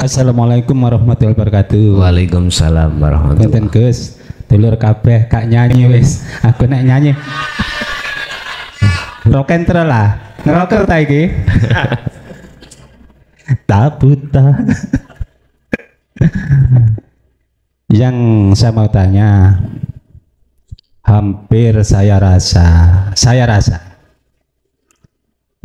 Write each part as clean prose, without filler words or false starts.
Assalamualaikum warahmatullahi wabarakatuh. Waalaikumsalam warahmatullahi wabarakatuh. Gus, dulur kabeh kak nyanyi wis. Aku nek nyanyi. Rock and roll lah. Ngerocker ta iki? Tabuta. Yang saya mau tanya, hampir saya rasa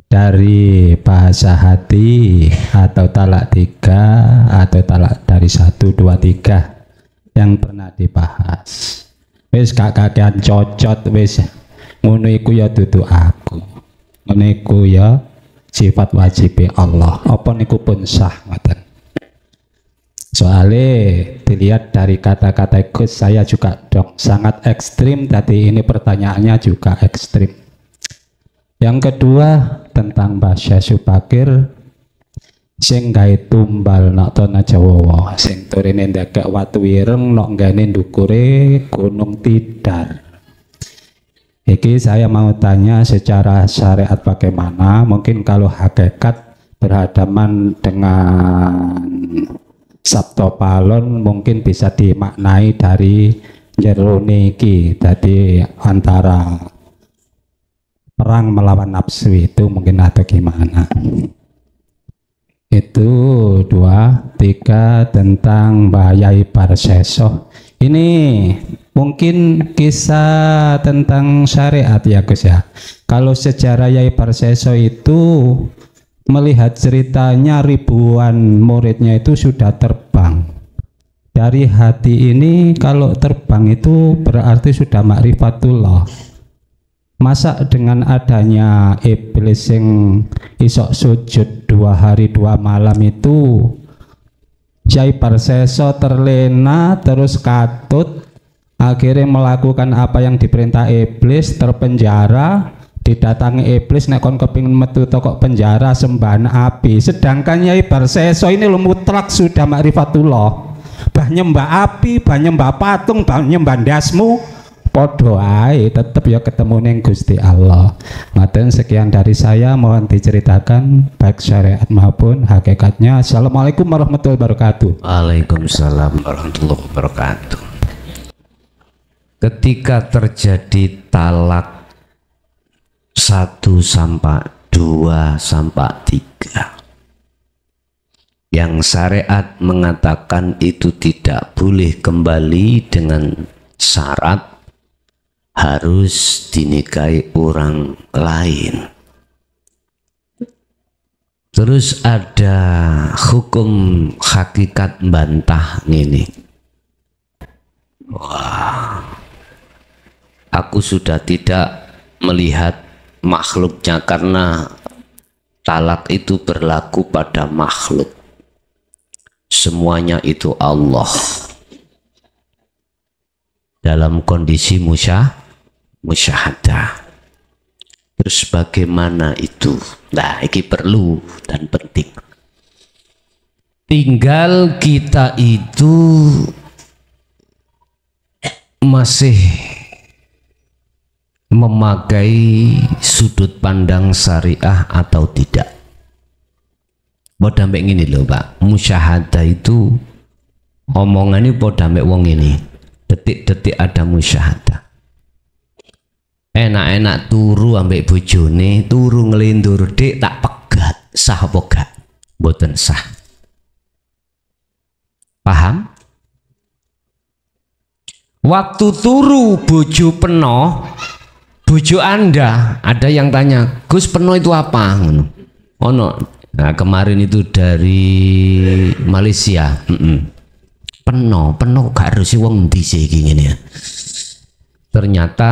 dari bahasa hati atau talak 3 atau talak dari 1, 2, 3 yang pernah dibahas wis kakean cocot wis ngono iku ya dudu aku, ngono iku ya sifat wajib Allah, apa niku pun sah ngoten. Soalnya dilihat dari kata-kata Gus, saya juga dong sangat ekstrim tadi, ini pertanyaannya juga ekstrim. Yang kedua tentang Mbah Subakir sing gawe tumbal nak tona Jawa, sing turine ndekek watu ireng nok nggane ndukure Gunung Tidar. Iki saya mau tanya secara syariat bagaimana, mungkin kalau hakikat berhadapan dengan Sabto Palon mungkin bisa dimaknai dari jero niki, tadi antara perang melawan nafsu itu mungkin atau gimana. Itu 2, 3 tentang Mbah Yai Parseso. Ini mungkin kisah tentang syariat ya Gus ya. Kalau sejarah Yai Parseso itu melihat ceritanya ribuan muridnya itu sudah terbang. Dari hati ini kalau terbang itu berarti sudah ma'rifatullah. Masa dengan adanya iblis yang isok sujud 2 hari 2 malam itu Yai Parseso terlena terus katut, akhirnya melakukan apa yang diperintah iblis, terpenjara, didatangi iblis nek kon kepingin metu toko penjara sembahan api. Sedangkan Yai Parseso ini mutlak sudah ma'rifatullah, bah nyembah api, bah nyembah patung, bah nyembah dasmu podo ae tetep ya ketemu ning Gusti Allah. Ngaten, sekian dari saya, mohon diceritakan baik syariat maupun hakikatnya. Assalamualaikum warahmatullahi wabarakatuh. Waalaikumsalam warahmatullahi wabarakatuh. Ketika terjadi talak 1 sampai 2 sampai 3 yang syariat mengatakan itu tidak boleh kembali dengan syarat harus dinikahi orang lain. Terus ada hukum hakikat bantah ini. Wah, aku sudah tidak melihat makhluknya karena talak itu berlaku pada makhluk. Semuanya itu Allah dalam kondisi musyahadah. Terus bagaimana itu? Nah, ini perlu dan penting. Tinggal kita itu masih memakai sudut pandang syariah atau tidak. Bodoh sampai gini loh Pak, musyahadah itu omongannya bodoh sampai wong ini. Detik-detik ada musyahadah. Enak-enak turu ambek bojone, turu ngelindur, dik tak pegat, sah apa gak? Mboten sah. Paham? Waktu turu bojo peno, bojo Anda, ada yang tanya, Gus peno itu apa? Ono. Nah, kemarin itu dari Malaysia. Peno gak harus wong ndi sih ngene ya. Ternyata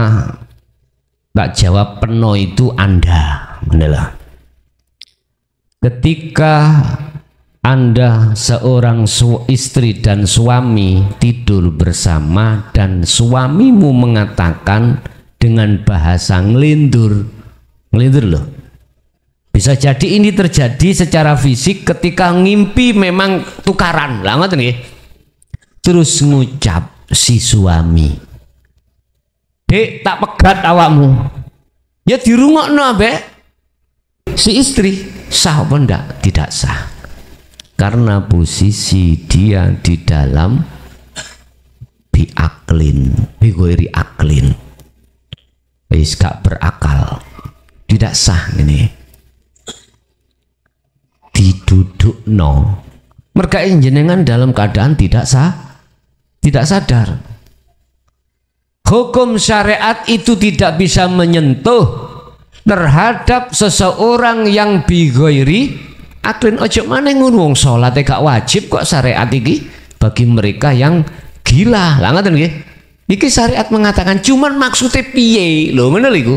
tak jawab peno itu Anda, benelah. Ketika Anda seorang istri dan suami tidur bersama dan suamimu mengatakan dengan bahasa ngelindur loh. Bisa jadi ini terjadi secara fisik ketika ngimpi memang tukaran lah ngoten nggih. Terus ngucap si suami, Dek tak pegat awakmu. Ya dirungokno ambek si istri, sah apa ndak? Tidak sah. karena posisi dia di dalam bigoiri aklin, wis gak berakal, tidak sah ini, didudukno mereka jenengan dalam keadaan tidak sadar. Hukum syariat itu tidak bisa menyentuh terhadap seseorang yang bigoiri aklin. Ojo maneh ngono, wong salate gak wajib kok syariat iki bagi mereka yang gila. Lah ngoten nggih. Iki syariat mengatakan cuman maksudnya piye lho, ngono lho iku.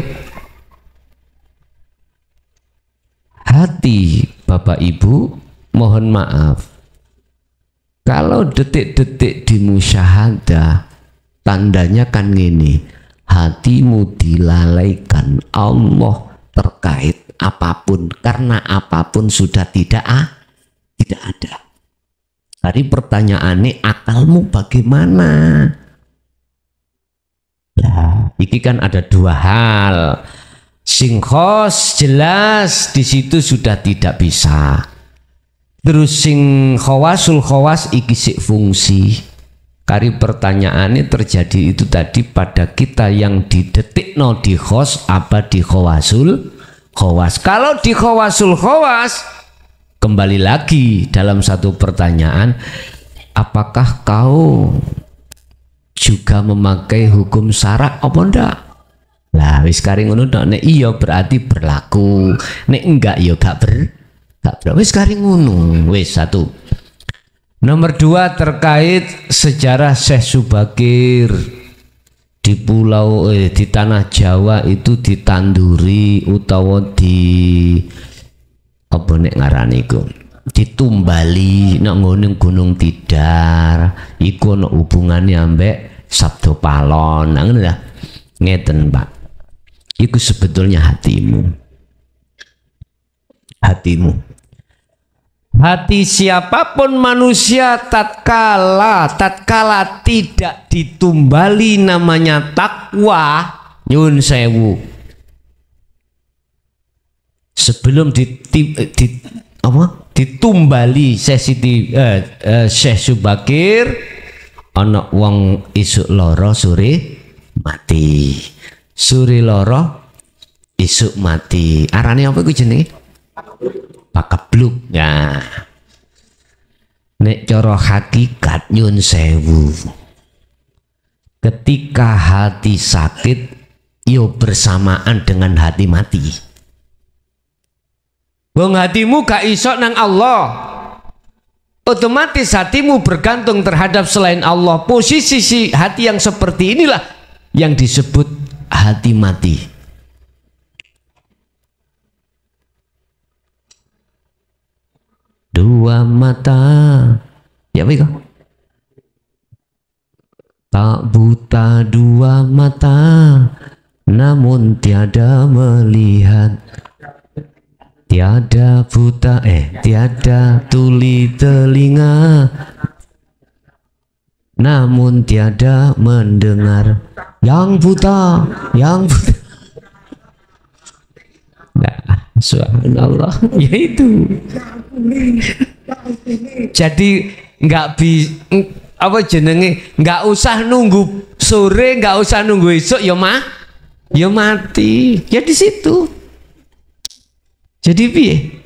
Hati Bapak Ibu, mohon maaf kalau detik-detik di musyahadah tandanya kan gini, hatimu dilalaikan Allah terkait apapun, karena apapun sudah tidak ada. Tadi pertanyaannya, akalmu bagaimana? Lah, iki kan ada dua hal. Sing khos jelas di situ sudah tidak bisa. Terus sing khawasul khawas iki sik fungsi. Kari pertanyaannya terjadi itu tadi pada kita yang didetikno di khos apa di khawasul khawas. Kalau di khawasul khawas, kembali lagi dalam satu pertanyaan, apakah kau juga memakai hukum syarak apa ndak? Lah wis kari ngono nek iya berarti berlaku, nek enggak ya gak wis kari ngono. Wis satu. Nomor dua terkait sejarah Syekh Subakir di pulau di tanah Jawa itu ditanduri utawa di apa nek ngarani iku ditumbali nang gunung Tidar iku ana hubungane ambek Sabdo Palon. Nah ngono lah. Ngeten, Pak. Iku sebetulnya hatimu. Hati siapapun manusia tatkala tidak ditumbali namanya takwa, nyun sewu. Sebelum ditumbali Syekh Subakir, ana wong isuk loro sore mati. Suri loro isuk mati. Arane apa iku jenenge? Pakebluk. Ya. Nek cara hakikat nyun sewu. Ketika hati sakit yo bersamaan dengan hati mati. Wong hatimu gak iso nang Allah. Otomatis hatimu bergantung terhadap selain Allah. Posisi si hati yang seperti inilah yang disebut hati mati. Dua mata, ya baik. Tak buta dua mata, namun tiada melihat. Tiada buta, tiada tuli telinga, namun tiada mendengar. Yang buta. Nah, subhanallah, yaitu. Jadi nggak usah nunggu sore, nggak usah nunggu esok, ya mati. Ya di situ. Jadi piye?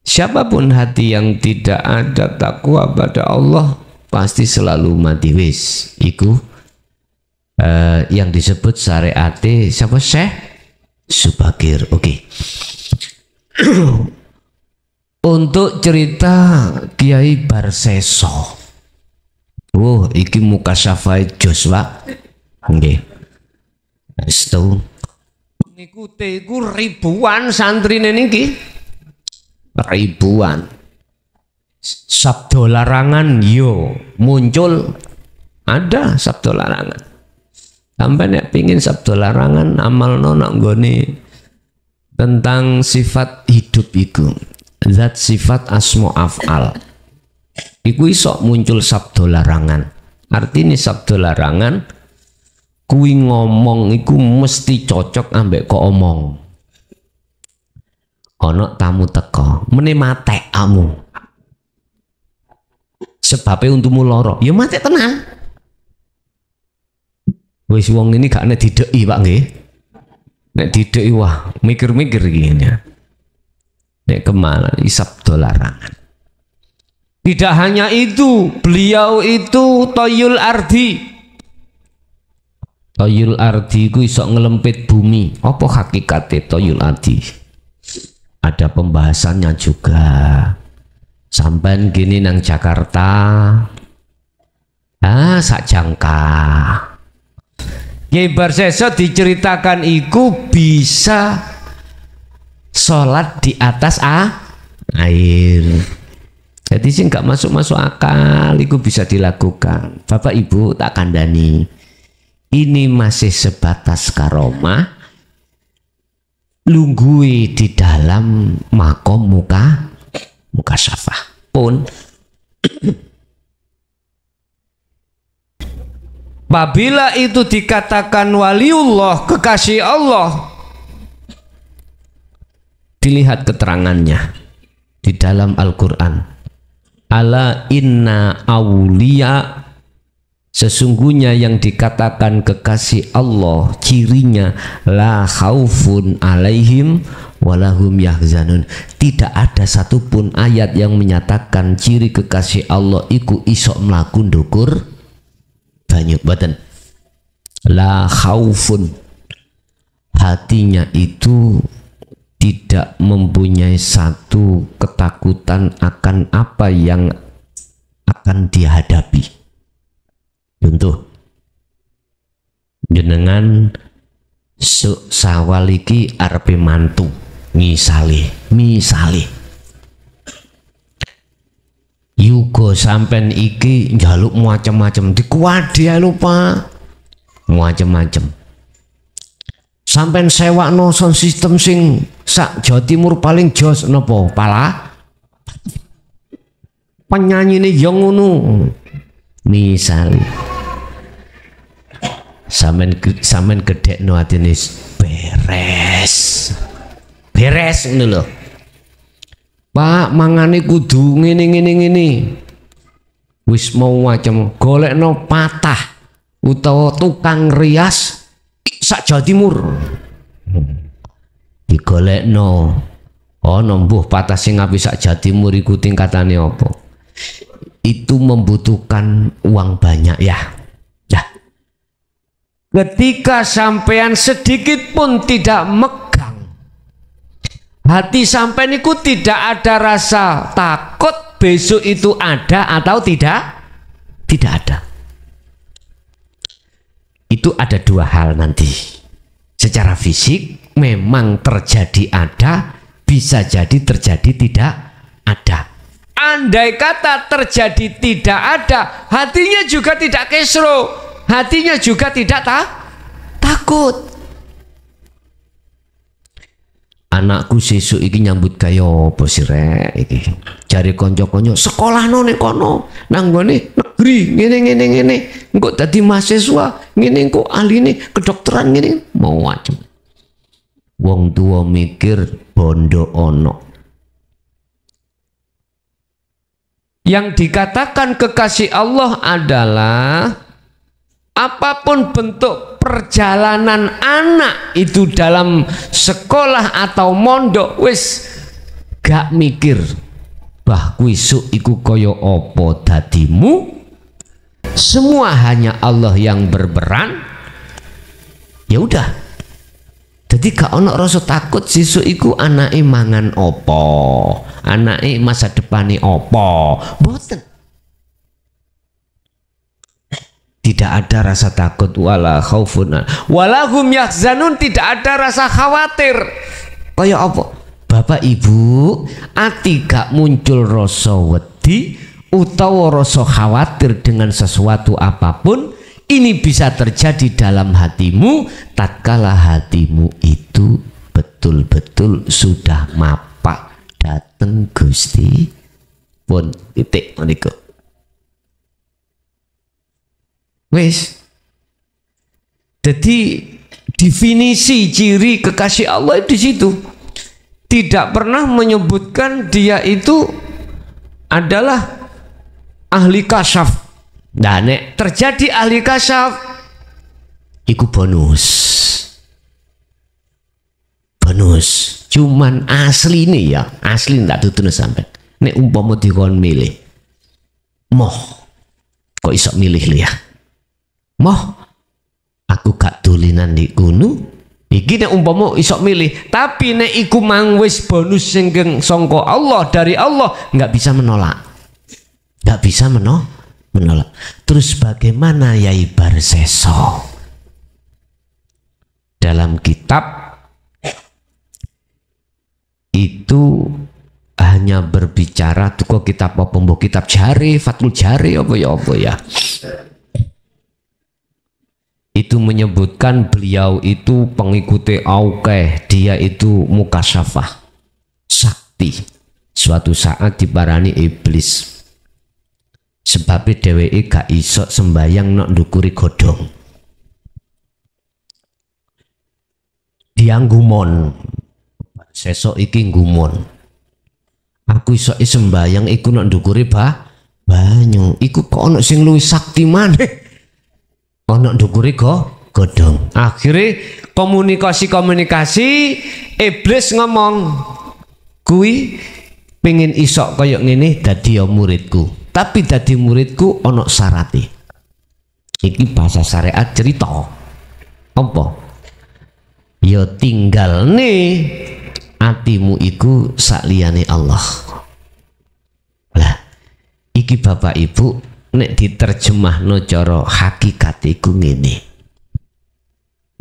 Siapapun hati yang tidak ada takwa pada Allah pasti selalu mati. Wis iku yang disebut syariate siapa? Syekh Subakir. Oke. Untuk cerita Kiai Barseso. Oh, iki muka syafai Joshua. Nggih. Estu. Ngikuti iku ribuan santrine niki. Ribuan. Sabdo larangan yo muncul, ada sabdo larangan. Sampai nek pingin sabdo larangan amalno nak nggone tentang sifat hidup iku. Zat sifat asma af'al. Iku iso muncul sabdo larangan. Artinya sabdo larangan kuwi ngomong iku mesti cocok ambek kok omong. Ana tamu teko, mene matek kamu. sebabnya untukmu loro, ya mati tenang. Wis wong ini gak nek dideki Pak nggih. Nek dideki wah mikir-mikir gini. Nek kemana isap dolarangan. Tidak hanya itu, beliau itu toyul ardi. Toyul ardi ku iso ngelempit bumi. Apa hakikatnya toyul ardi? Ada pembahasannya juga. Sampai gini nang Jakarta, sak jangka. Kiai Barseso diceritakan iku bisa sholat di atas air. Jadi sih nggak masuk akal, iku bisa dilakukan. Bapak Ibu tak kandani. Ini masih sebatas karomah. Lunggui di dalam makom muka syafah pun. Apabila itu dikatakan waliullah, kekasih Allah, dilihat keterangannya di dalam Al-Quran. Ala inna awliya, sesungguhnya yang dikatakan kekasih Allah, cirinya la khaufun alaihim walahum yahzanun. Tidak ada satupun ayat yang menyatakan ciri kekasih Allah iku isok mlaku ndukur banyu badan. La khaufun, hatinya itu tidak mempunyai satu ketakutan akan apa yang akan dihadapi. Contoh, jenengan sawaliki arepe mantu, misale yugo sampen iki njaluk macam-macam dikuwadi ae lho Pak, macam-macam sampen sewakno sound system sing sak Jawa Timur paling jos napa pala penyanyine yo ngono misale sampean gedekno atine beres ngono lho Pak, mangane kudu ngene. Wis mau macam golekno patah utawa tukang rias sak Jawa Timur. Digolekno. Ono mbuh patah sing apik sak Jawa Timur iku tingkatane apa? Itu membutuhkan uang banyak ya. Ya. Ketika sampean sedikit pun tidak megang hati sampai niku, tidak ada rasa takut besok itu ada atau tidak ada. Itu ada dua hal nanti. Secara fisik memang terjadi ada, bisa jadi terjadi tidak ada. Andai kata terjadi tidak ada, hatinya juga tidak kesro, hatinya juga tidak takut. Anakku sesuk iki nyambut kaya apa sih rek iki? Jare kanca-kanca sekolahno ning kono, nang nggone negeri ngene. Engko dadi mahasiswa ngene, engko ahline kedokteran ngene, mau macem. Wong tua mikir bondo ono. Yang dikatakan kekasih Allah adalah apapun bentuk perjalanan anak itu dalam sekolah atau mondok, wis gak mikir bah kuisuk iku koyo opo dadimu, semua hanya Allah yang berperan. Ya udah, jadi gak ono rasa takut sisuk iku anake mangan opo, anake masa depane opo, boten. Tidak ada rasa takut, wala khaufun walahum yahzanun, tidak ada rasa khawatir. Kaya apa? Bapak Ibu, ati gak muncul rasa wedi utawa rasa khawatir dengan sesuatu apapun, ini bisa terjadi dalam hatimu tatkala hatimu itu betul-betul sudah mapak dateng Gusti pun titik menika. Wes, jadi definisi ciri kekasih Allah di situ. Tidak pernah menyebutkan dia itu adalah ahli kasyaf. Nah, nek terjadi ahli kasyaf iku bonus. Cuman asli nih ya, asli tak tutune sampai. Nek umpama dikon milih, moh kok iso milih li ya? Moh aku gak dolinan di gunung. Iki nek umpama iso milih, tapi nek iku mang wis bonus sing sangka Allah, dari Allah, nggak bisa menolak. Nggak bisa menolak. Terus bagaimana Yai Barseso? Dalam kitab itu hanya berbicara tuh kok kitab apa mbok kitab Jari, Fathul Jari apa ya. Itu menyebutkan beliau itu pengikuti Auke, dia itu mukasyafah, sakti. Suatu saat diparani iblis. Sebab dheweke gak iso sembayang nok ndukuri godhong. Dia ngumon. Sesok iki ngumon. Aku iso sembayang iku nok ndukuri banyu. Iku kok ono sing luwih sakti maneh. Ono ndukuri godhong. Akhirnya komunikasi iblis ngomong, kuwi pengen isok koyok ngene dadi ya muridku. Tapi dadi muridku ono syarate. Iki bahasa syariat cerita. Apa? Ya tinggal nih atimu iku sakliyane Allah. Lah, iki Bapak Ibu nek diterjemahno cara hakikat iku ngene.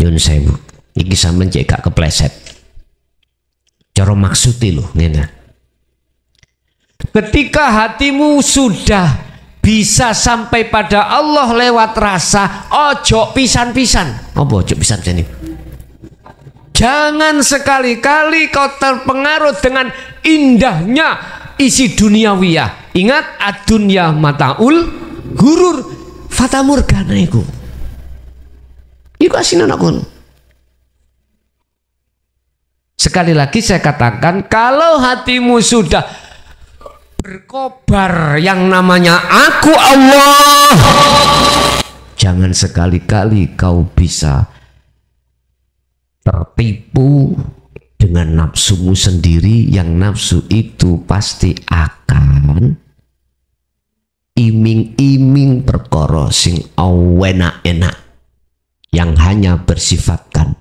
Nyun sewu, iki sampeyan cek gak kepleset. Cara maksudnya lho ngene. Ketika hatimu sudah bisa sampai pada Allah lewat rasa, ojo pisan-pisan. Apa ojo pisan-pisan ini? Jangan sekali-kali kau terpengaruh dengan indahnya isi duniawiyah. Ingat, ad-dunya mataul gurur, fata morgana iku. Iku asin anakku. Sekali lagi saya katakan, kalau hatimu sudah berkobar yang namanya aku Allah, jangan sekali-kali kau bisa tertipu dengan nafsumu sendiri, yang nafsu itu pasti akan iming-iming perkara sing enak-enak yang hanya bersifatkan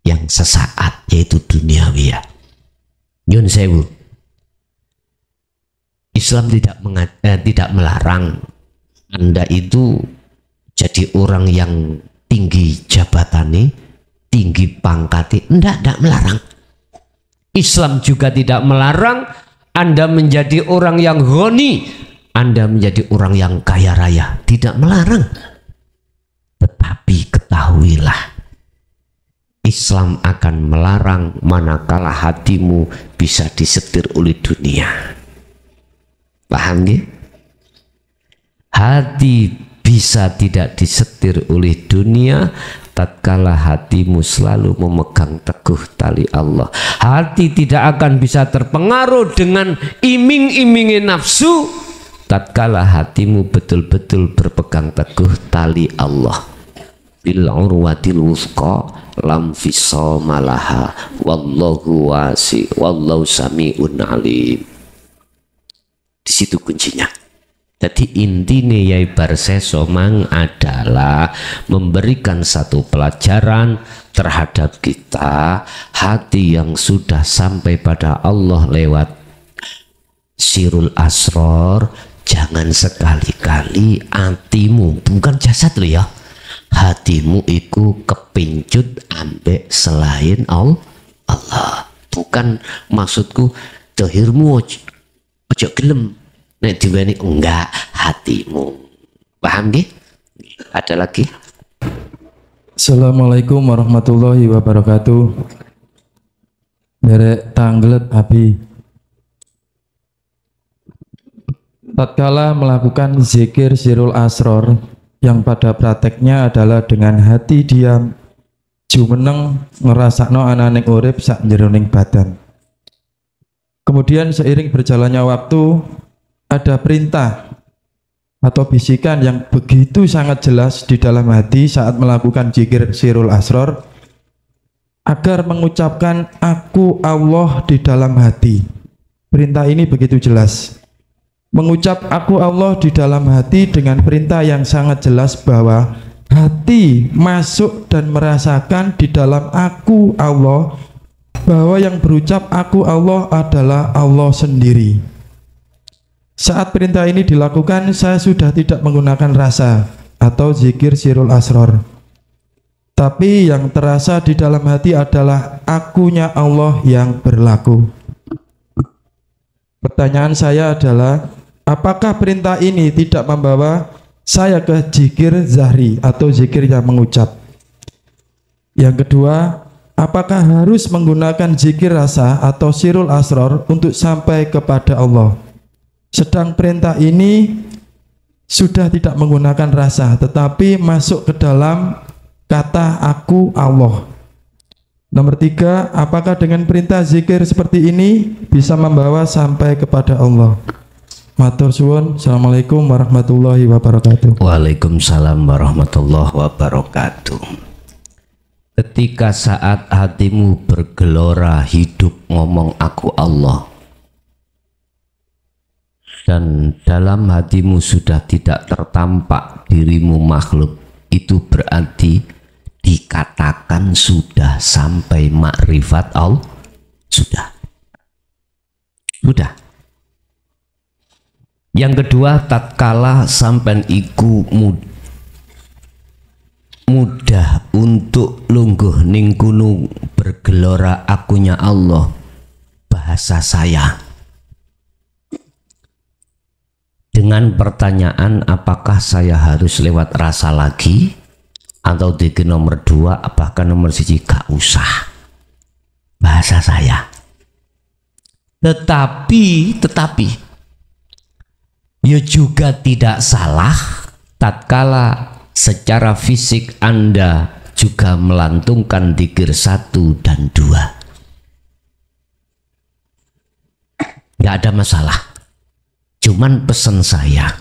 yang sesaat, yaitu duniawiyah. Nyun sewu, Islam tidak melarang Anda itu jadi orang yang tinggi jabatannya, tinggi pangkatnya, tidak melarang. Islam juga tidak melarang Anda menjadi orang yang ghani, Anda menjadi orang yang kaya raya, tidak melarang. Tetapi ketahuilah, Islam akan melarang manakala hatimu bisa disetir oleh dunia. Paham ya? Hati bisa tidak disetir oleh dunia tatkala hatimu selalu memegang teguh tali Allah. Hati tidak akan bisa terpengaruh dengan iming-imingin nafsu tatkala hatimu betul-betul berpegang teguh tali Allah. Bil urwatil wuthqa lam fisama laha wallahu wasi wallahu samiun alim. Di situ kuncinya. Jadi intinya Yai Barseso mang adalah memberikan satu pelajaran terhadap kita, hati yang sudah sampai pada Allah lewat sirul asror. Jangan sekali-kali hatimu, bukan jasad lo ya, hatimu iku kepincut ambek selain Allah. Bukan maksudku dohirmu ojo gelem nek diweni, enggak, hatimu. Paham nggih? Ada lagi? Assalamualaikum warahmatullahi wabarakatuh. Derek tanglet abi. Tatkala melakukan zikir sirul asror yang pada prakteknya adalah dengan hati diam, jumeneng ngerasakno ananing urip sak jeroning badan. Kemudian seiring berjalannya waktu ada perintah atau bisikan yang begitu sangat jelas di dalam hati saat melakukan zikir sirul asror, agar mengucapkan aku Allah di dalam hati. Perintah ini begitu jelas. Mengucap aku Allah di dalam hati dengan perintah yang sangat jelas bahwa hati masuk dan merasakan di dalam aku Allah, bahwa yang berucap aku Allah adalah Allah sendiri. Saat perintah ini dilakukan, saya sudah tidak menggunakan rasa atau zikir sirul asror, tapi yang terasa di dalam hati adalah akunya Allah yang berlaku. Pertanyaan saya adalah, apakah perintah ini tidak membawa saya ke zikir zahri atau zikir yang mengucap? Yang kedua, apakah harus menggunakan zikir rasa atau sirul asror untuk sampai kepada Allah? Sedang perintah ini sudah tidak menggunakan rasa, tetapi masuk ke dalam kata aku Allah. Nomor 3, apakah dengan perintah zikir seperti ini bisa membawa sampai kepada Allah? Matur suwun. Assalamualaikum warahmatullahi wabarakatuh. Waalaikumsalam warahmatullahi wabarakatuh. Ketika saat hatimu bergelora hidup ngomong aku Allah, dan dalam hatimu sudah tidak tertampak dirimu makhluk, itu berarti dikatakan sudah sampai makrifat Allah. Sudah. Yang kedua, tatkala sampai iku mudah untuk lungguh ning gunung bergelora akunya Allah, bahasa saya dengan pertanyaan apakah saya harus lewat rasa lagi atau di nomor 2, apakah nomor 1 gak usah, bahasa saya. Tetapi ya juga tidak salah tatkala secara fisik Anda juga melantungkan dzikir 1 dan 2. Gak ada masalah. Cuman pesan saya,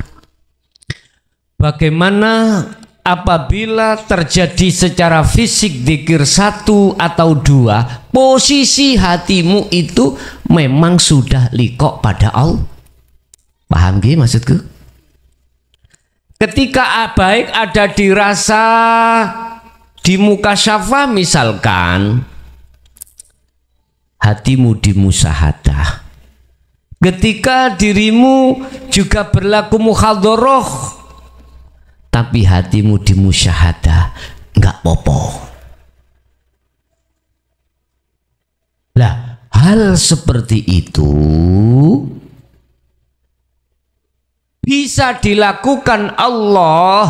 bagaimana apabila terjadi secara fisik dzikir 1 atau 2, posisi hatimu itu memang sudah likok pada Allah. Paham gak maksudku? Ketika baik ada dirasa di muka syafa, misalkan hatimu di musyahadah, ketika dirimu juga berlaku muhadharah tapi hatimu di musyahadah, enggak popo. Lah, hal seperti itu bisa dilakukan Allah,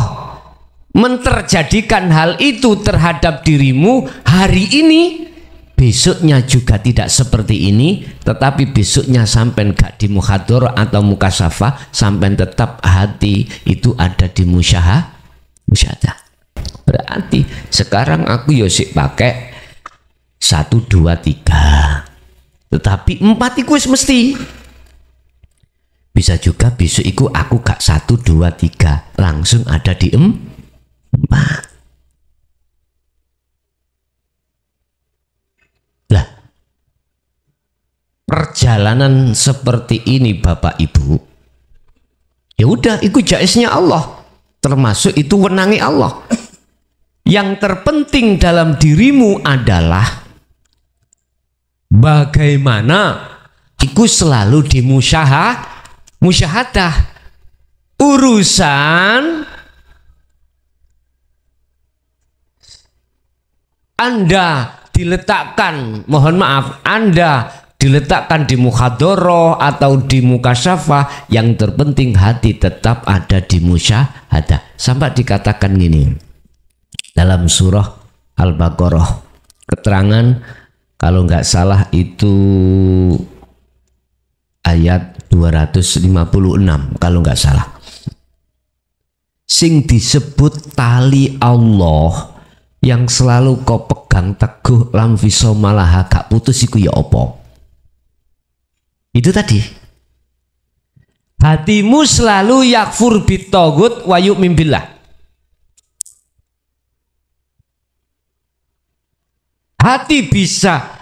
menterjadikan hal itu terhadap dirimu hari ini, besoknya juga tidak seperti ini, tetapi besoknya sampai gak di muhadharah atau mukasyafah, sampai tetap hati itu ada di musyahadah. Berarti sekarang aku yosik pakai 1, 2, 3, tetapi 4 itu mesti. Bisa juga besok itu aku gak 1, 2, 3, langsung ada di 4. Lah, perjalanan seperti ini Bapak Ibu, ya udah, itu jaiznya Allah, termasuk itu wenangi Allah. Yang terpenting dalam dirimu adalah bagaimana itu selalu di musyahadah. Urusan Anda diletakkan, mohon maaf, Anda diletakkan di muhadharah atau di mukasyafah, yang terpenting hati tetap ada di musyahadah. Sampai dikatakan gini dalam surah Al-Baqarah, keterangan kalau nggak salah itu ayat 256 kalau nggak salah, sing disebut tali Allah yang selalu kau pegang teguh lam viso malah gak putus iku ya opo? Itu tadi hatimu selalu yakfur bitaghut wa yu'min billah. Hati bisa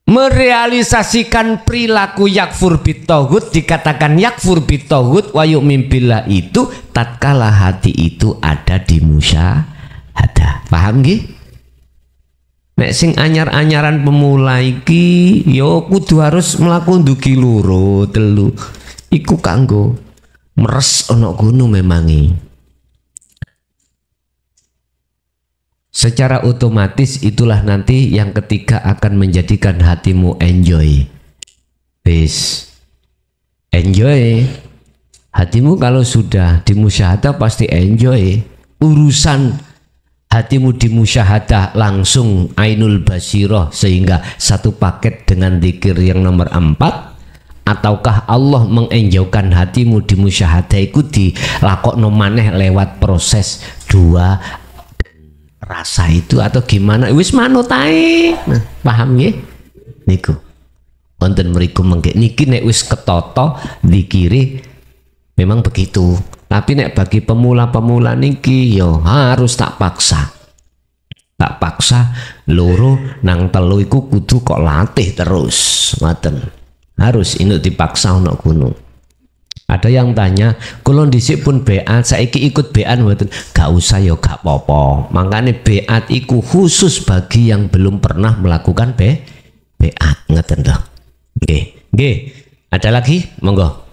merealisasikan perilaku yakfur bitaghut, dikatakan yakfur bitaghut wa yu'min billah itu tatkala hati itu ada di musyahadah. Paham nggih? Nek sing anyar-anyaran pemula iki yo kudu harus mlaku ndugi loro telu. Iku kanggo meres ana gunung memangi. Secara otomatis itulah nanti yang ketiga akan menjadikan hatimu enjoy. Bis enjoy. Hatimu kalau sudah di musyahadah pasti enjoy. Urusan hatimu di musyahadah langsung ainul basirah sehingga satu paket dengan zikir yang nomor 4, ataukah Allah mengenjaukan hatimu di musyahadah itu dilakokno maneh lewat proses 2 rasa itu atau gimana wis manut ae. Nah, paham nggih niku wonten mriku mengke niki nek wis ketata dikiri memang begitu, tapi nek bagi pemula-pemula niki yo harus tak paksa loro nang telu iku kudu kok latih terus ngoten, harus ini dipaksa ono gunung. Ada yang tanya, kalau dhisik pun beat, saiki ikut beat mboten? Gak usah ya gak apa-apa. Makanya beat iku khusus bagi yang belum pernah melakukan beat, ngeten toh. Nggih. Ada lagi? Monggo.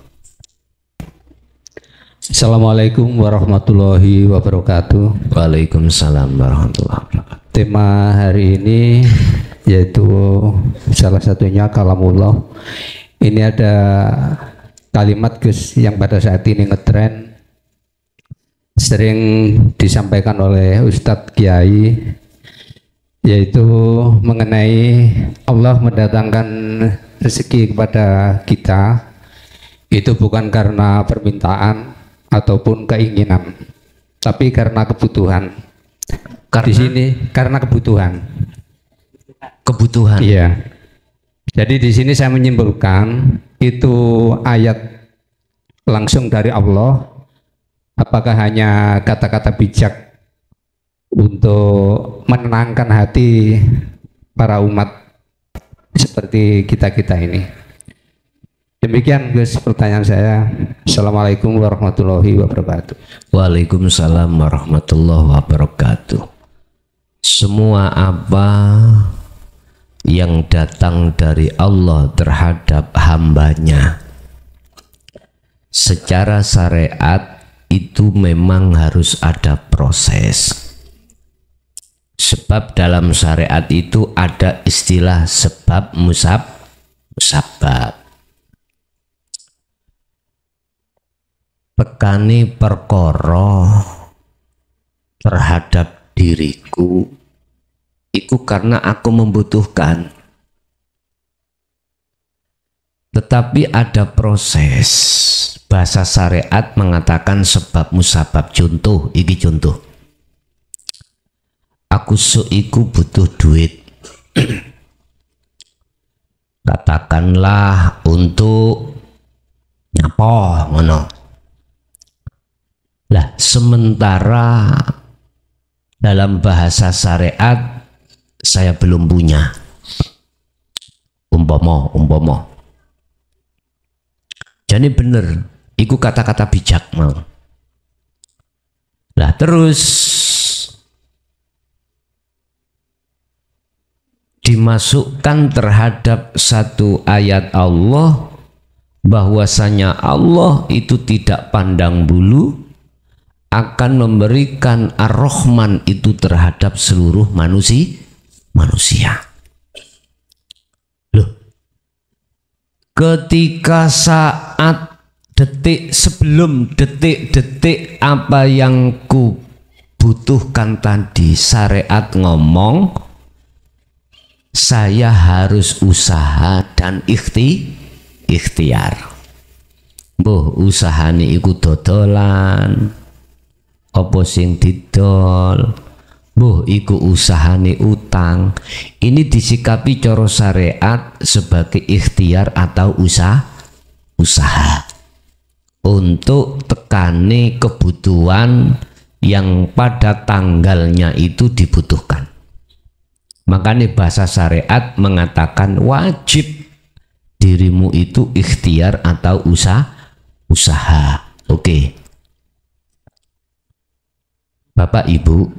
Assalamualaikum warahmatullahi wabarakatuh. Waalaikumsalam warahmatullahi wabarakatuh. Tema hari ini yaitu salah satunya kalamullah. Ini ada kalimat Gus yang pada saat ini ngetren, sering disampaikan oleh Ustadz Kiai, yaitu mengenai Allah mendatangkan rezeki kepada kita itu bukan karena permintaan ataupun keinginan, tapi karena kebutuhan. Di sini karena kebutuhan. Iya. Jadi di sini saya menyimpulkan itu ayat langsung dari Allah. Apakah hanya kata-kata bijak untuk menenangkan hati para umat seperti kita-kita ini? Demikian Gus pertanyaan saya. Assalamualaikum warahmatullahi wabarakatuh. Waalaikumsalam warahmatullahi wabarakatuh. Semua apa yang datang dari Allah terhadap hambanya secara syariat itu memang harus ada proses, sebab dalam syariat itu ada istilah sebab musabab. Pekani perkara terhadap diriku itu karena aku membutuhkan, tetapi ada proses. Bahasa syariat mengatakan sebab musabab. Contoh, iki contoh, aku iku butuh duit katakanlah untuk nyapa ngono lah, sementara dalam bahasa syariat saya belum punya, umpama jadi bener iku kata-kata bijak mau lah. Terus dimasukkan terhadap satu ayat Allah bahwasanya Allah itu tidak pandang bulu, akan memberikan ar-Rahman itu terhadap seluruh manusia. Loh, ketika saat detik sebelum detik-detik apa yang ku butuhkan tadi, syariat ngomong saya harus usaha dan ikhtiar. Mbah usahane iku dodolan apa sing didol, mbah iku usahane utang. Ini disikapi cara syariat sebagai ikhtiar atau usaha. usaha untuk tekani kebutuhan yang pada tanggalnya itu dibutuhkan. Makanya bahasa syariat mengatakan wajib dirimu itu ikhtiar atau usaha. Oke. Bapak Ibu,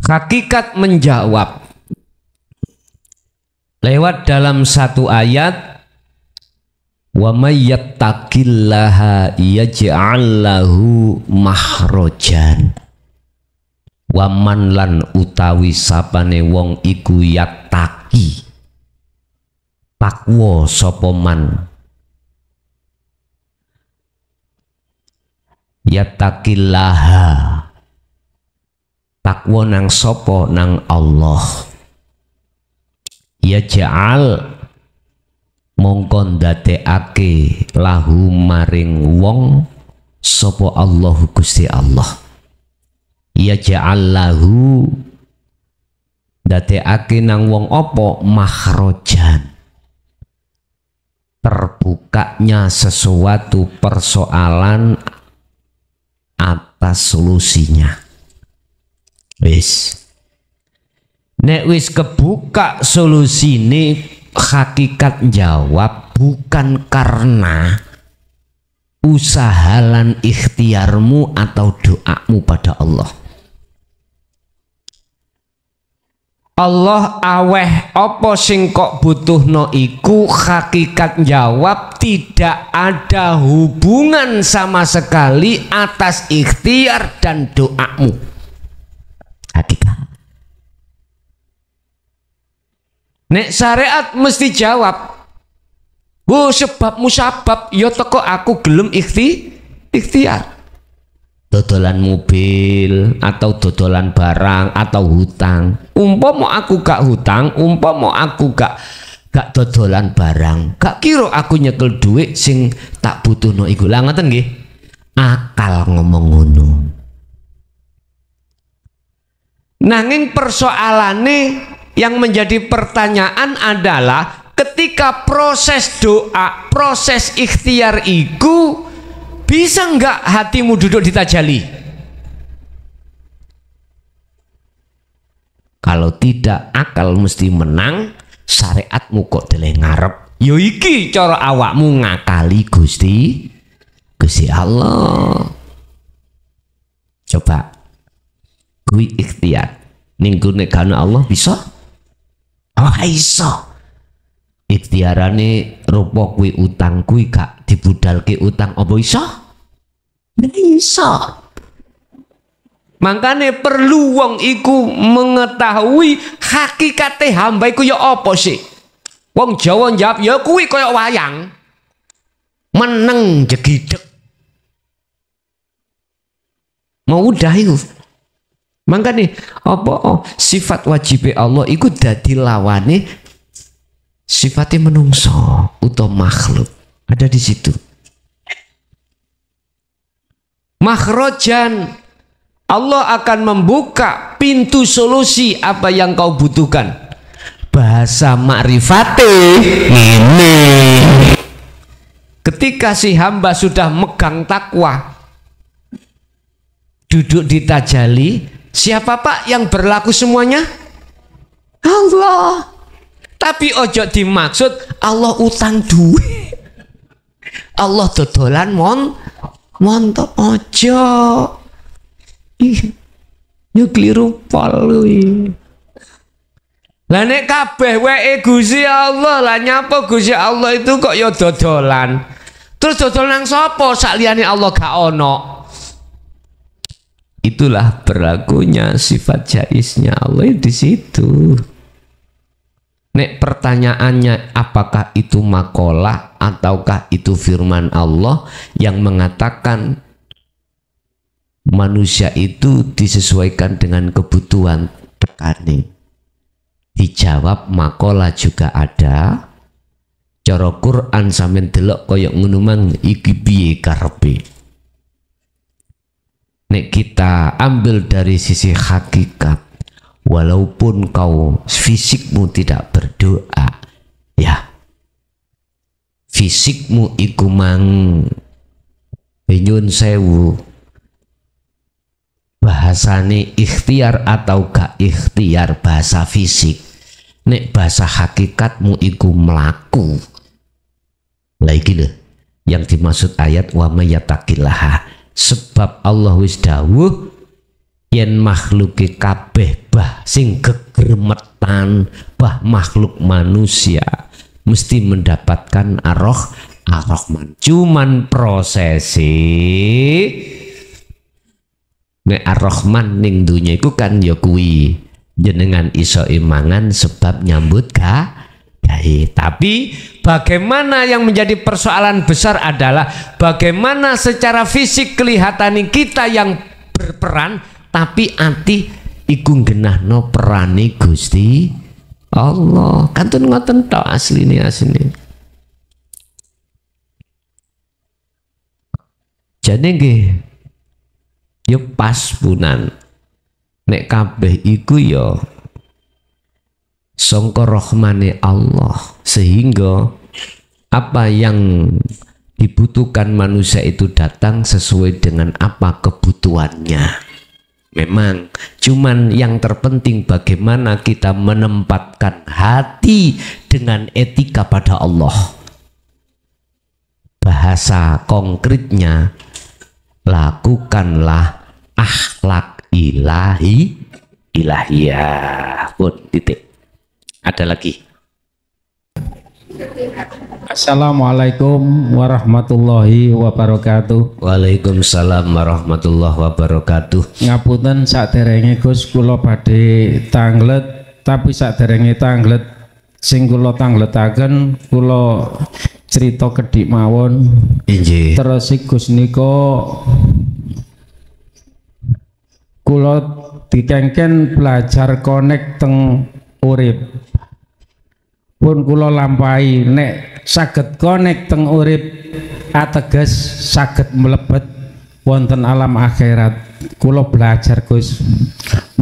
hakikat menjawab lewat dalam satu ayat, wa may yattaqillaha yaj'al lahu makhrajan. Waman lan utawi sapane wong iku yattaqi takwa sapa man, yattaqillaha takwa nang sapa nang Allah, yaj'al mongko ndadekake lahu maring wong sapa Allah Gusti Allah, yaj'allahu ndadekake nang wong apa makhrajan, terbukanya sesuatu persoalan atas solusinya. Wis nek wis kebuka solusine, hakikat jawab bukan karena usaha lan ikhtiarmu atau doamu pada Allah. Allah aweh apa sing kok butuhno iku, hakikat jawab tidak ada hubungan sama sekali atas ikhtiar dan doamu. Hakikat. Nek syariat mesti jawab, "Oh, sebab musabab ya teko aku gelem ikhtiar." Dodolan mobil atau dodolan barang atau hutang. Umpama aku gak hutang, umpama aku gak dodolan barang, gak kira aku nyekel duit sing tak butuhno iku. Lah ngoten nggih. Akal ngomong ngono. Nanging persoalane yang menjadi pertanyaan adalah ketika proses doa, proses ikhtiar iku, bisa enggak hatimu duduk di tajali? Kalau tidak, akal mesti menang, syariatmu kok deleh ngarep. Yo iki cara awakmu ngakali Gusti Allah. Coba kui ikhtiar ning gune kana Allah bisa? Oh iso. Ikhtiarane rupa kuwi utang kuwi gak dibudalke utang apa iso? Iso. Makanya perlu wong iku mengetahui hakikate hamba iku ya apa sih. Wong Jawa njawab ya kuwi kaya wayang. Meneng jegideg. Mau udah iku. Makanya apa sifat wajib Allah iku dadi lawane sifatnya menungso utawa makhluk. Ada di situ. Makhrajan, Allah akan membuka pintu solusi apa yang kau butuhkan. Bahasa makrifate ini. Ketika si hamba sudah megang takwa, duduk di tajali, siapa Pak yang berlaku semuanya? Allah. Tapi ojo dimaksud Allah utang duit, Allah dodolan montok, ojo. Yo keliru pol kuwi. Lah nek kabeh weke Gusti Allah, lah nyapa Gusti Allah itu kok yo dodolan. Terus dodol nang sapa sakliyane Allah gak ono? Itulah berlakunya sifat jaiznya Allah di situ. Nek pertanyaannya apakah itu makalah ataukah itu firman Allah yang mengatakan manusia itu disesuaikan dengan kebutuhan tekane. Dijawab makalah juga ada. Cara Quran sampeyan delok kaya ngono mang iki piye karepe. Nek kita ambil dari sisi hakikat, walaupun kau fisikmu tidak berdoa, ya fisikmu iku mang nyun sewu bahasane ikhtiar atau gak ikhtiar bahasa fisik, nek bahasa hakikatmu iku melaku. Lah iki lho yang dimaksud ayat wa mayyataqillaha, sebab Allah wis dawuh yen makhluke kabeh bah sing gegremetan bah makhluk manusia mesti mendapatkan ar-Rahman. Cuman prosesi nek ar-Rahman ning dunya iku kan ya kuwi jenengan iso imangan sebab nyambut gawe. Tapi bagaimana yang menjadi persoalan besar adalah bagaimana secara fisik kelihatan kita yang berperan tapi ati iku genahno perane Gusti Allah. Kantun ngoten tok asline. Jane nggih yo pas punan nek kabeh iku yo sangka rahmane Allah, sehingga apa yang dibutuhkan manusia itu datang sesuai dengan apa kebutuhannya. Memang cuman yang terpenting bagaimana kita menempatkan hati dengan etika pada Allah. Bahasa konkretnya, lakukanlah akhlak ilahiyah. Pun titik. Ada lagi. Assalamualaikum warahmatullahi wabarakatuh. Waalaikumsalam warahmatullahi wabarakatuh. Ngapunten saderenge Gus kula badhe tanglet, tapi saderenge tanglet sing kula tangletaken kula cerita kedhik mawon. Injih. Terus Gus nika kula dikengken belajar connect teng urip. Pun kula lampahi nek saged connect teng urip ateges saged mlebet wonten alam akhirat. Kula belajar Gus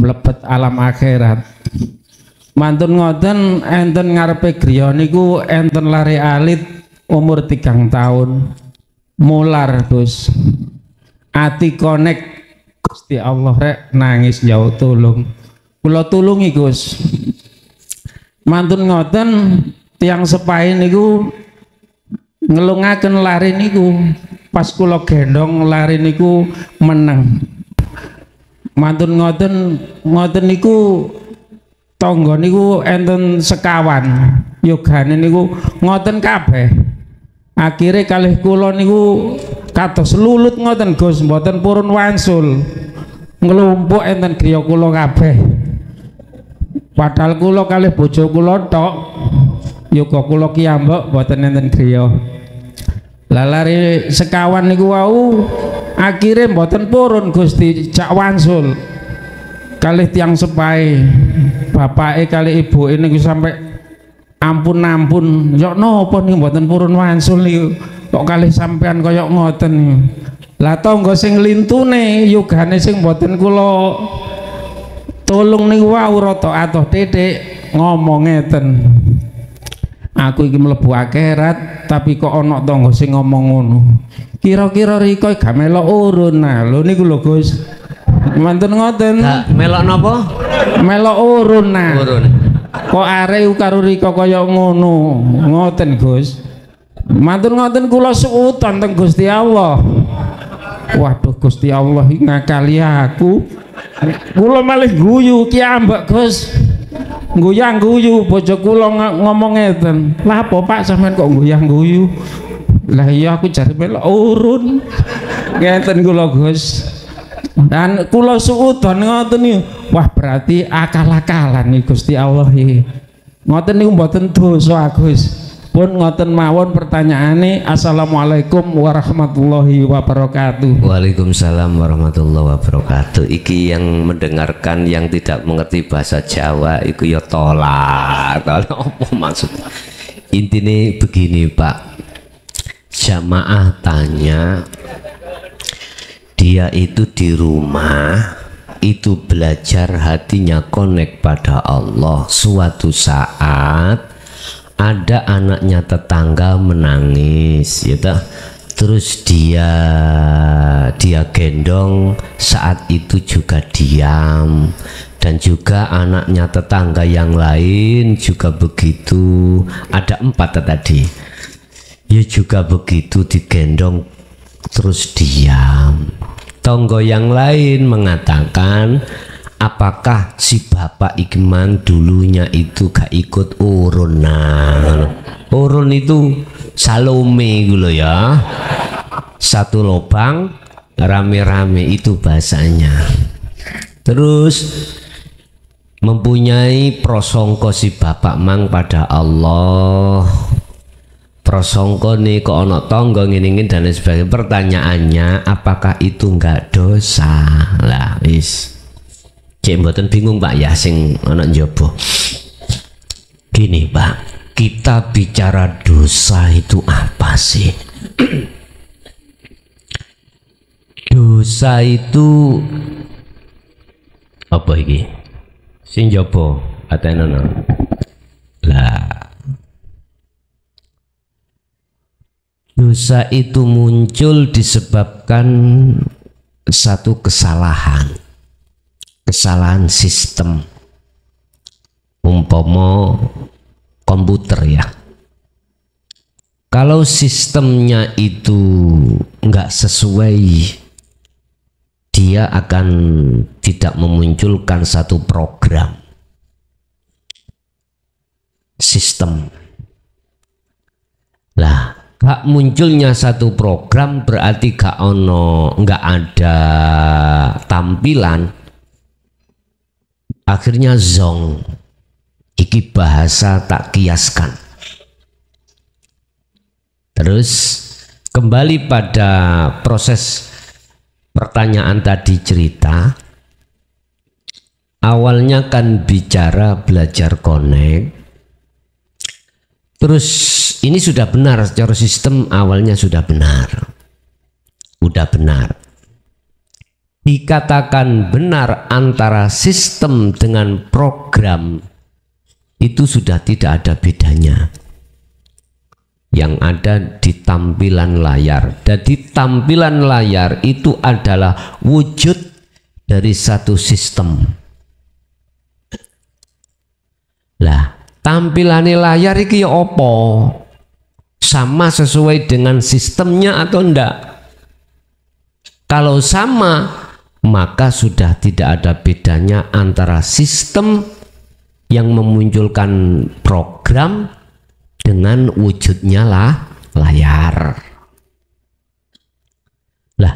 mlebet alam akhirat. Mantun ngoten enten ngarepe griya niku enten lare alit umur 3 tahun. Mular Gus. Ati connect Gusti Allah rek nangis jauh tulung. Kula tulungi Gus. Mantun ngoten tiang sepahe niku ngelungaken lari niku pas kula gendong lari niku meneng. Mantun ngoten niku tangga niku enten sekawan yogane niku ngoten kabeh. Akhire kalih kula niku kados lulut ngoten Gus, mboten purun wansul. Nglumpuk enten griya kula kabeh. Padahal kula kalih bojo kula tok yoga kula kiyambak mboten enten griya. Lah lare sekawan niku wau akhire mboten purun Gusti cak wansul. Kalih tiang sepahe bapake kalih ibuke niku sampai ampun yo napa niku mboten purun wansul niku kok kalih sampean kaya ngoten. Lah tangga sing lintune yogane sing mboten kula tolong niku wau rata atoh titik ngomong ngeten. Aku iki mlebu akhirat tapi kok ana tangga sing ngomong ngono. Kira-kira riko gak melok urun. Nah, lho niku lho Gus. Mantun ngoten. Gak melok napa? Melok urun. Nah. Urun. Kok arek karo riko kaya ngono. Ngoten Gus. Mantun ngoten kula suutan teng Gusti Allah. Waduh Gusti Allah ngakali aku. Kula malih guyu ki ambek Gus. Guyang-guyu bojo kula ngomong ngeten. Lah apa Pak sampean kok guyang-guyu? Lah iya aku jare melok urun. Ngeten kula Gus. Dan kula suudon ngoten niku. Wah berarti akal-akalan nih Gusti Allah iki. Ngoten niku mboten dosa Gus. Pun ngoten mawon pertanyaane. Assalamualaikum warahmatullahi wabarakatuh. Waalaikumsalam warahmatullahi wabarakatuh. Iki yang mendengarkan yang tidak mengerti bahasa Jawa iku ya tolak. Apa maksudnya? Intinya begini Pak. Jamaah tanya, dia itu di rumah itu belajar hatinya connect pada Allah. Suatu saat ada anaknya tetangga menangis, ya tak? Terus dia gendong, saat itu juga diam, dan juga anaknya tetangga yang lain juga begitu, ada 4 tadi, ya juga begitu digendong terus diam. Tonggo yang lain mengatakan, apakah si bapak Ikman dulunya itu gak ikut urun? Nah, urun itu Salome gitu ya, satu lubang rame-rame itu bahasanya. Terus mempunyai prasangka si bapak mang pada Allah, prasangka nih kok ana tangga ngene-ngene dan lain sebagainya. Pertanyaannya, apakah itu enggak dosa? Lah wis cek mboten bingung Pak ya sing ana njaba. Gini Pak, kita bicara dosa itu apa sih? Dosa itu apa iki? Sing njaba atenono. Lah dosa itu muncul disebabkan satu kesalahan sistem, umpama komputer ya. Kalau sistemnya itu enggak sesuai, dia akan tidak memunculkan satu program sistem. Lah, gak munculnya satu program berarti enggak ada tampilan. Akhirnya zong. Iki bahasa tak kiaskan. Terus kembali pada proses pertanyaan tadi, cerita awalnya kan bicara belajar connect. Terus ini sudah benar secara sistem, awalnya sudah benar, dikatakan benar antara sistem dengan program itu sudah tidak ada bedanya. Yang ada di tampilan layar. Jadi tampilan layar itu adalah wujud dari satu sistem. Lah, tampilan layar iki opo? Sama sesuai dengan sistemnya atau enggak? Kalau sama, maka sudah tidak ada bedanya antara sistem yang memunculkan program dengan wujudnya layar. Lah,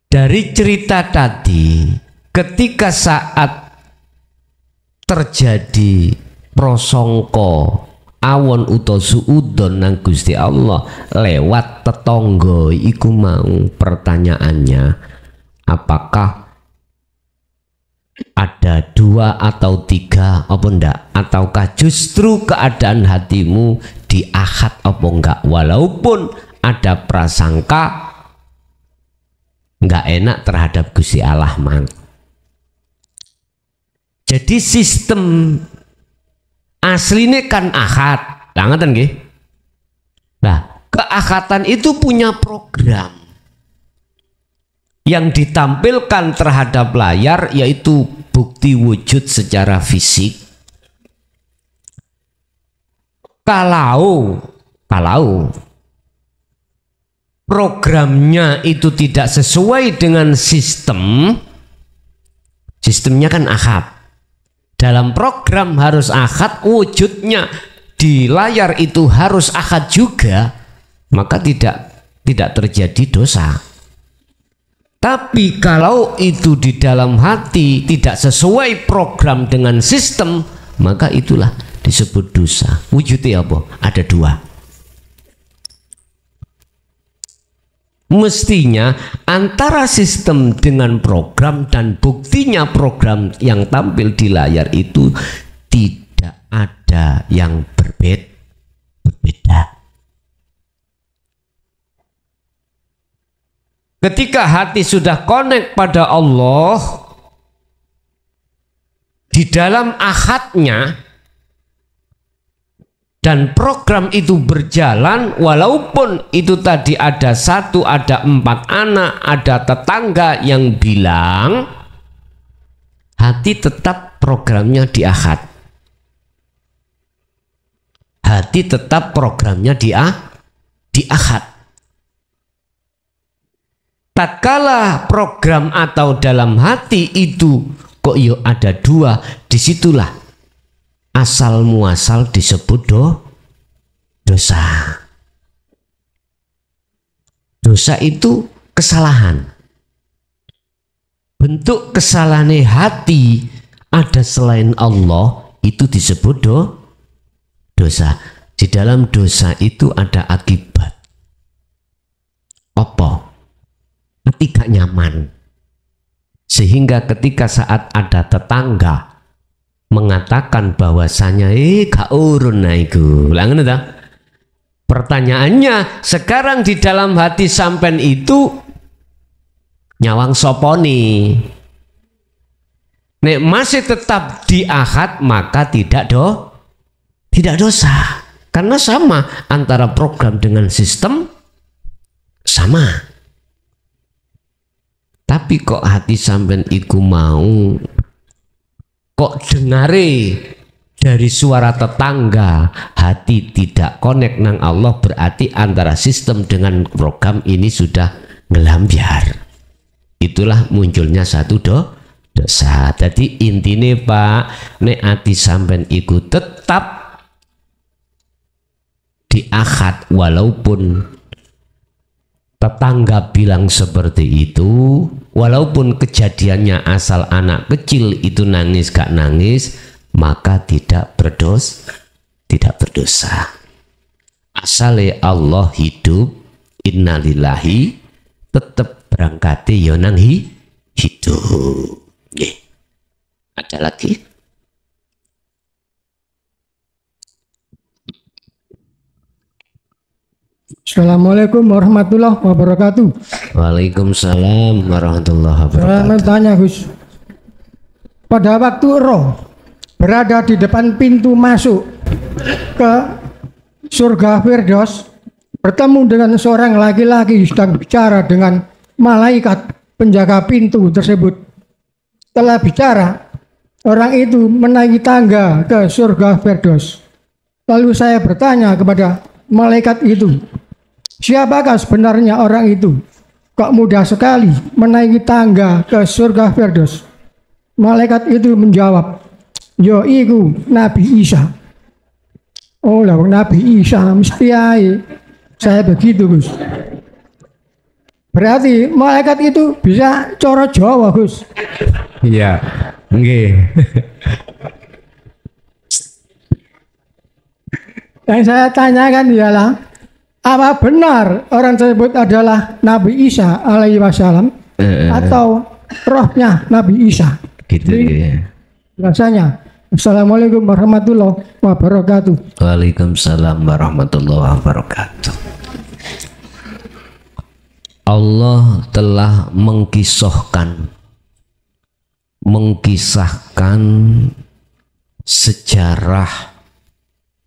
dari cerita tadi, ketika saat terjadi prasangka awon utawa suudon nang Gusti Allah lewat tetangga iku mau, pertanyaannya, apakah ada 2 atau 3 apa enggak, ataukah justru keadaan hatimu diakhat apa enggak, walaupun ada prasangka enggak enak terhadap Gusti Allah mang. Jadi sistem aslinya kan akhat, ngoten nggih. Nah, keakhatan itu punya program yang ditampilkan terhadap layar, yaitu bukti wujud secara fisik. Kalau programnya itu tidak sesuai dengan sistemnya kan akhat. Dalam program harus akhat, wujudnya di layar itu harus akhat juga, maka tidak terjadi dosa. Tapi kalau itu di dalam hati tidak sesuai program dengan sistem, maka itulah disebut dosa. Wujudnya apa? Ada 2. Mestinya antara sistem dengan program, dan buktinya program yang tampil di layar itu tidak ada yang berbeda. Ketika hati sudah connect pada Allah, di dalam akhatnya dan program itu berjalan, walaupun itu tadi ada 1, ada 4 anak, ada tetangga yang bilang, hati tetap programnya di Ahad. Hati tetap programnya di Ahad. Tatkala program atau dalam hati itu kok yo ada 2, disitulah asal muasal disebut dosa. Dosa itu kesalahan. Bentuk kesalahan hati ada selain Allah itu disebut dosa. Di dalam dosa itu ada akibat. Apa? Hati gak nyaman. Sehingga ketika saat ada tetangga mengatakan bahwasanya gak urun naiku. Pertanyaannya sekarang di dalam hati sampean itu nyawang soponi. Nek masih tetap di Ahad maka tidak dosa. Karena sama antara program dengan sistem sama. Tapi kok hati sampean iku mau kok dengare dari suara tetangga, hati tidak connect nang Allah, berarti antara sistem dengan program ini sudah ngelambiar. Itulah munculnya satu dosa. Jadi intine Pak, nek hati sampean iku tetap di Ahad walaupun tetangga bilang seperti itu, walaupun kejadiannya asal anak kecil itu nangis gak nangis, maka tidak berdosa. Asale Allah hidup, innalillahi, tetap berangkati yo nang hidup. Ada lagi? Assalamualaikum warahmatullahi wabarakatuh. Waalaikumsalam warahmatullahi Saya wabarakatuh. bertanya Gus, pada waktu roh berada di depan pintu masuk ke surga Firdaus, bertemu dengan seorang laki-laki sedang bicara dengan malaikat penjaga pintu tersebut. Setelah bicara, orang itu menaiki tangga ke surga Firdaus. Lalu saya bertanya kepada malaikat itu, siapakah sebenarnya orang itu? Kok mudah sekali menaiki tangga ke surga Firdaus? Malaikat itu menjawab, yo iku Nabi Isa. Oh lah Nabi Isa mesti ae. Saya begitu Gus. Berarti malaikat itu bisa coro Jawa Gus. Iya, nggih. Yang saya tanyakan ialah, apa benar orang tersebut adalah Nabi Isa alaihi wasallam atau rohnya Nabi Isa? Gitu ya. Rasanya. Assalamualaikum warahmatullahi wabarakatuh. Waalaikumsalam warahmatullahi wabarakatuh. Allah telah mengkisahkan sejarah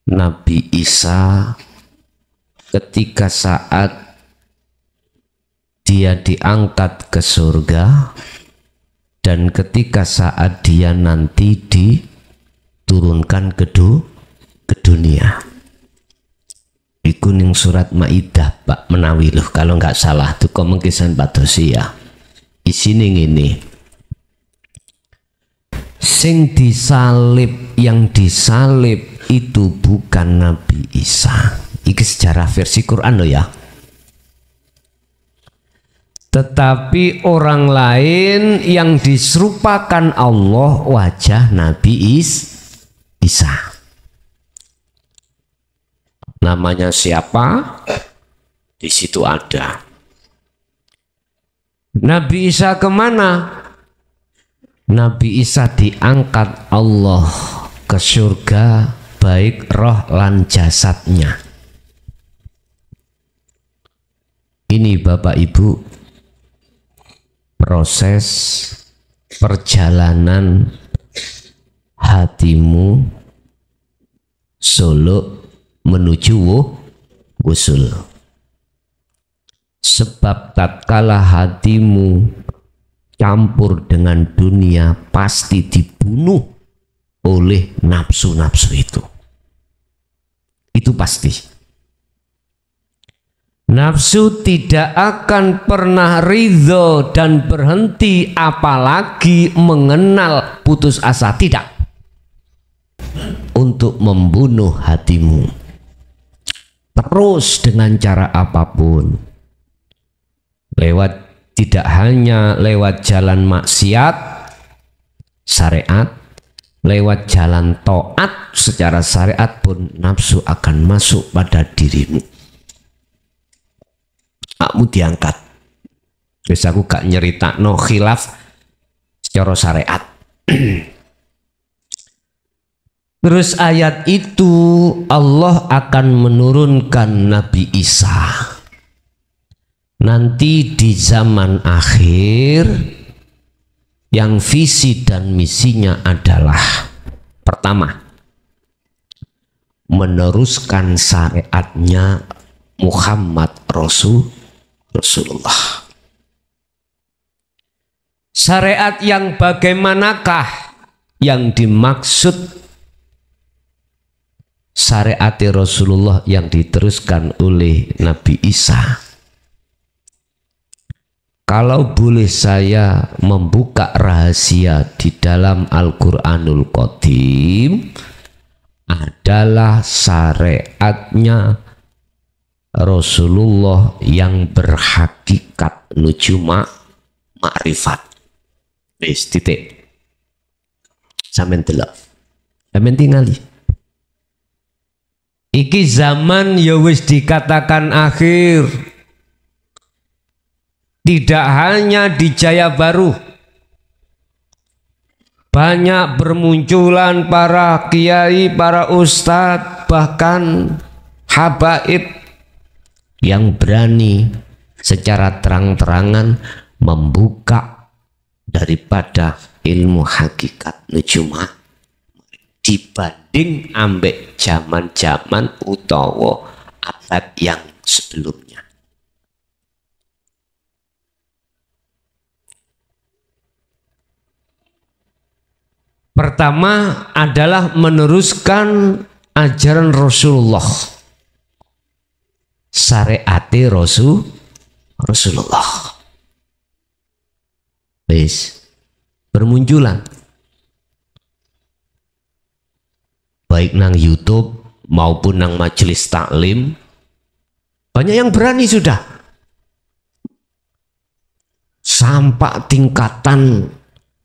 Nabi Isa ketika saat dia diangkat ke surga dan ketika saat dia nanti diturunkan ke dunia. Iku ning surat Maidah Pak menawi loh kalau nggak salah tuh mengkisan Patrosi ya. Isine ngene. Sing disalib, yang disalib itu bukan Nabi Isa. Iki sejarah versi Quran loh ya. Tetapi orang lain yang diserupakan Allah wajah Nabi Isa. Namanya siapa? Di situ ada. Nabi Isa kemana? Nabi Isa diangkat Allah ke surga, baik roh lan jasadnya. Ini Bapak Ibu, proses perjalanan hatimu suluk menuju wusul. Sebab tatkala hatimu campur dengan dunia pasti dibunuh oleh nafsu-nafsu itu. Itu pasti. Nafsu tidak akan pernah ridho dan berhenti apalagi mengenal putus asa, tidak, untuk membunuh hatimu terus dengan cara apapun, lewat, tidak hanya lewat jalan maksiat syariat, lewat jalan taat secara syariat pun nafsu akan masuk pada dirimu. Kamu diangkat. Terus aku gak nyerita no khilaf secara syariat. Terus ayat itu Allah akan menurunkan Nabi Isa nanti di zaman akhir, yang visi dan misinya adalah pertama, meneruskan syariatnya Muhammad Rasulullah. Syariat yang bagaimanakah yang dimaksud? Syariat Rasulullah yang diteruskan oleh Nabi Isa. Kalau boleh saya membuka rahasia di dalam Al-Quranul Qadim, adalah syariatnya Rasulullah yang berhakikat nuju ma'rifat. Wis titik. Sampeyan delok. Sampeyan tingali. Iki zaman ya wis dikatakan akhir. Tidak hanya di Jaya Baru, banyak bermunculan para kiai, para ustadz, bahkan habaib yang berani secara terang-terangan membuka daripada ilmu hakikat nujuma dibanding ambek zaman-zaman utawa abad yang sebelumnya. Pertama adalah meneruskan ajaran Rasulullah, syariat Rasulullah. Wis bermunculan baik nang YouTube maupun nang majelis taklim, banyak yang berani sudah sampai tingkatan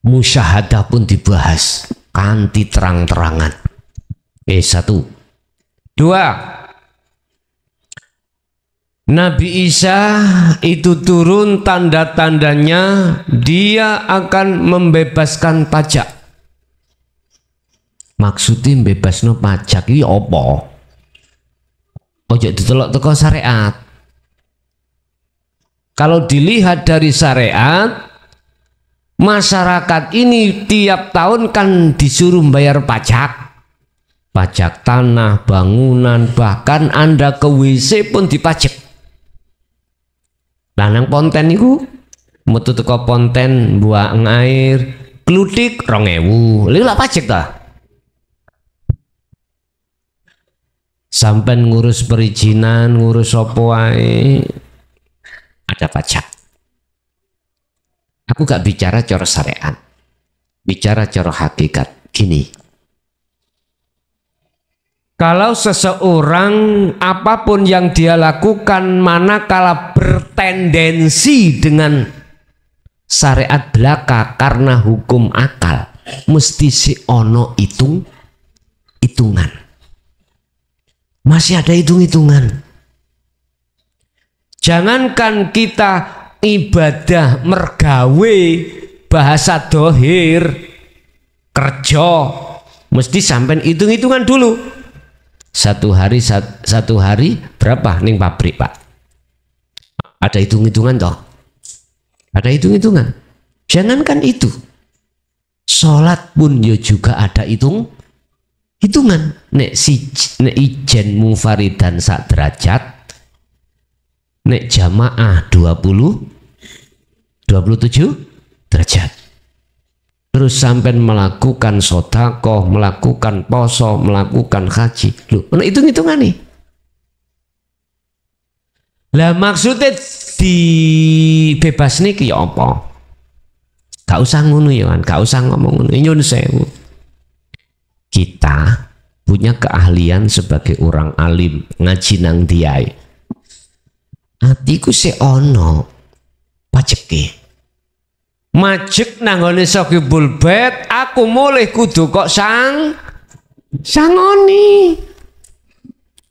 musyahadah pun dibahas kanthi terang-terangan. Satu. Dua, Nabi Isa itu turun, tanda-tandanya dia akan membebaskan pajak. Maksudnya bebasno pajak ini apa? Ojo ditelok teko syariat. Kalau dilihat dari syariat, masyarakat ini tiap tahun kan disuruh bayar pajak. Pajak tanah, bangunan, bahkan Anda ke WC pun dipajak. Lanang ponten itu metu teko ponten buang air klutik 2000 lha lak pajak ta. Sampai ngurus perizinan, ngurus apa wae ada pajak. Aku gak bicara cara syariat, bicara cara hakikat. Gini, kalau seseorang apapun yang dia lakukan manakala bertendensi dengan syariat belaka karena hukum akal, mesti si ono hitungan. Masih ada hitung-hitungan. Jangankan kita ibadah mergawe bahasa dohir kerja, mesti sampai hitung-hitungan dulu. Satu hari berapa ning pabrik Pak? Ada hitung-hitungan toh? Ada hitung-hitungan. Jangankan itu, sholat pun ya juga ada hitungan nek ijen munfaridan sak derajat, nek jamaah 27 derajat. Terus sampai melakukan sodakoh, melakukan poso, melakukan haji, lu hitung-hitungan nih. Lah maksudnya dibebas niki ya apa? Gak usah ngono ya kan, gak usah ngomong ngono. Nyun sewu. Kita punya keahlian sebagai orang alim, ngaji nang diai. Atiku se ono pajeke. Majek nang ngene Saqibul Bait, aku mulih kudu kok sangoni.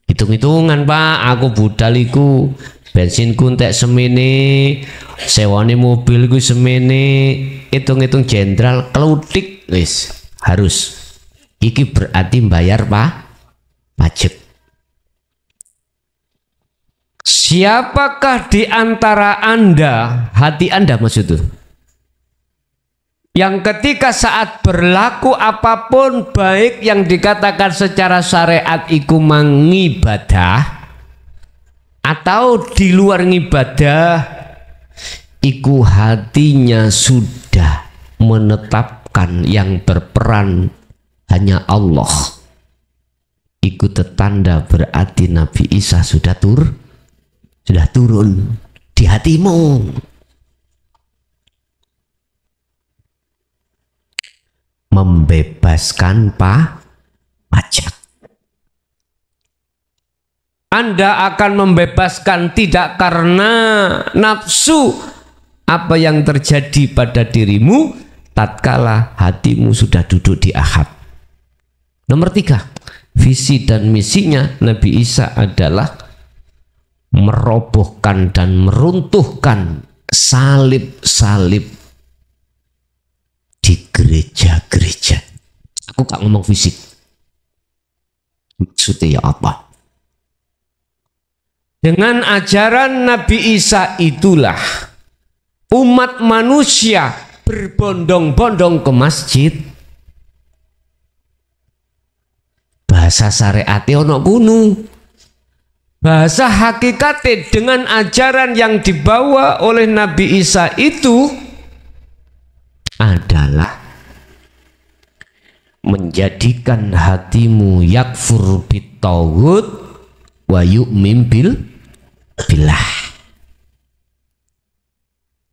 Hitung-hitungan Pak, aku budal iku bensinku entek semene, sewane mobil iku semene, hitung-hitung jenderal kelutik wis harus. Iki berarti bayar pajak. Siapakah di antara Anda, hati Anda maksudnya, yang ketika saat berlaku apapun baik yang dikatakan secara syariat iku mangibadah atau di luar ngibadah, iku hatinya sudah menetapkan yang berperan hanya Allah, iku tetanda berarti Nabi Isa sudah turun di hatimu. Membebaskan pajak. Anda akan membebaskan tidak karena nafsu apa yang terjadi pada dirimu tatkala hatimu sudah duduk di ahad. Nomor 3, visi dan misinya Nabi Isa adalah merobohkan dan meruntuhkan salib-salib di gereja-gereja. Aku gak ngomong fisik. Maksudnya ya apa? Dengan ajaran Nabi Isa itulah umat manusia berbondong-bondong ke masjid. Bahasa syariatnya ono kuno. Bahasa hakikatnya dengan ajaran yang dibawa oleh Nabi Isa itu adalah menjadikan hatimu yakfur bitaghut wa yu'min billah.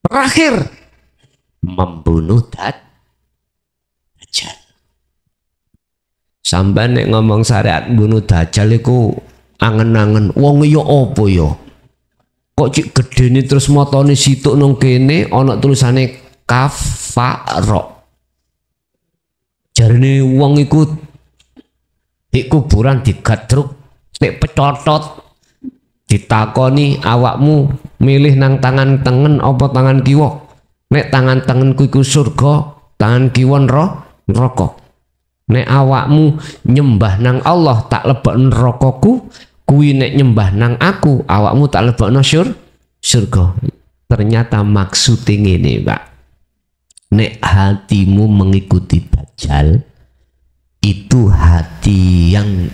Terakhir, membunuh dajjal. Sampai nek ngomong syariat bunuh dajjal iku angen-angen wong ya apa ya? Kok cik gedene terus motone situk nang kene ana tulisane kafaro. Jarine wong iku di kuburan digadruk, nek pecotot ditakoni awakmu milih nang tangan tengen apa tangan kiwa? Nek tangan tengenku iku surga, tangan kiwa neraka. Nek awakmu nyembah nang Allah tak lebokno nerakaku, kuwi nek nyembah nang aku awakmu tak lebokno surga. Ternyata maksudnya ngene, Pak. Nek hatimu mengikuti dajjal, itu hati yang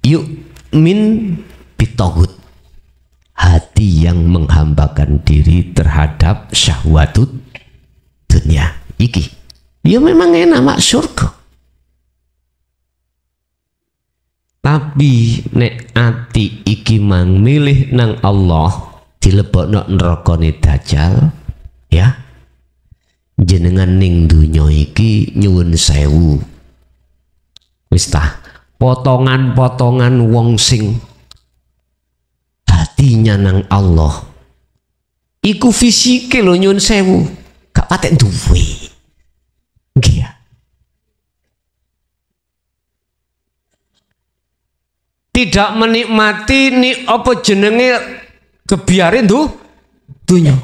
yu'min bitaghut, hati yang menghambakan diri terhadap syahwatut dunia iki. Ya memang enak mak surga. Tapi nek ati iki mang milih nang Allah dilebokno nerakane dajjal, ya jenengan ning dunya iki nyuwun sewu. Wis ta, potongan-potongan wong sing hatinya nang Allah iku fisike lho nyuwun sewu, gak patek duwe. Nggih. Tidak menikmati apa jenenge kebiarin dunya.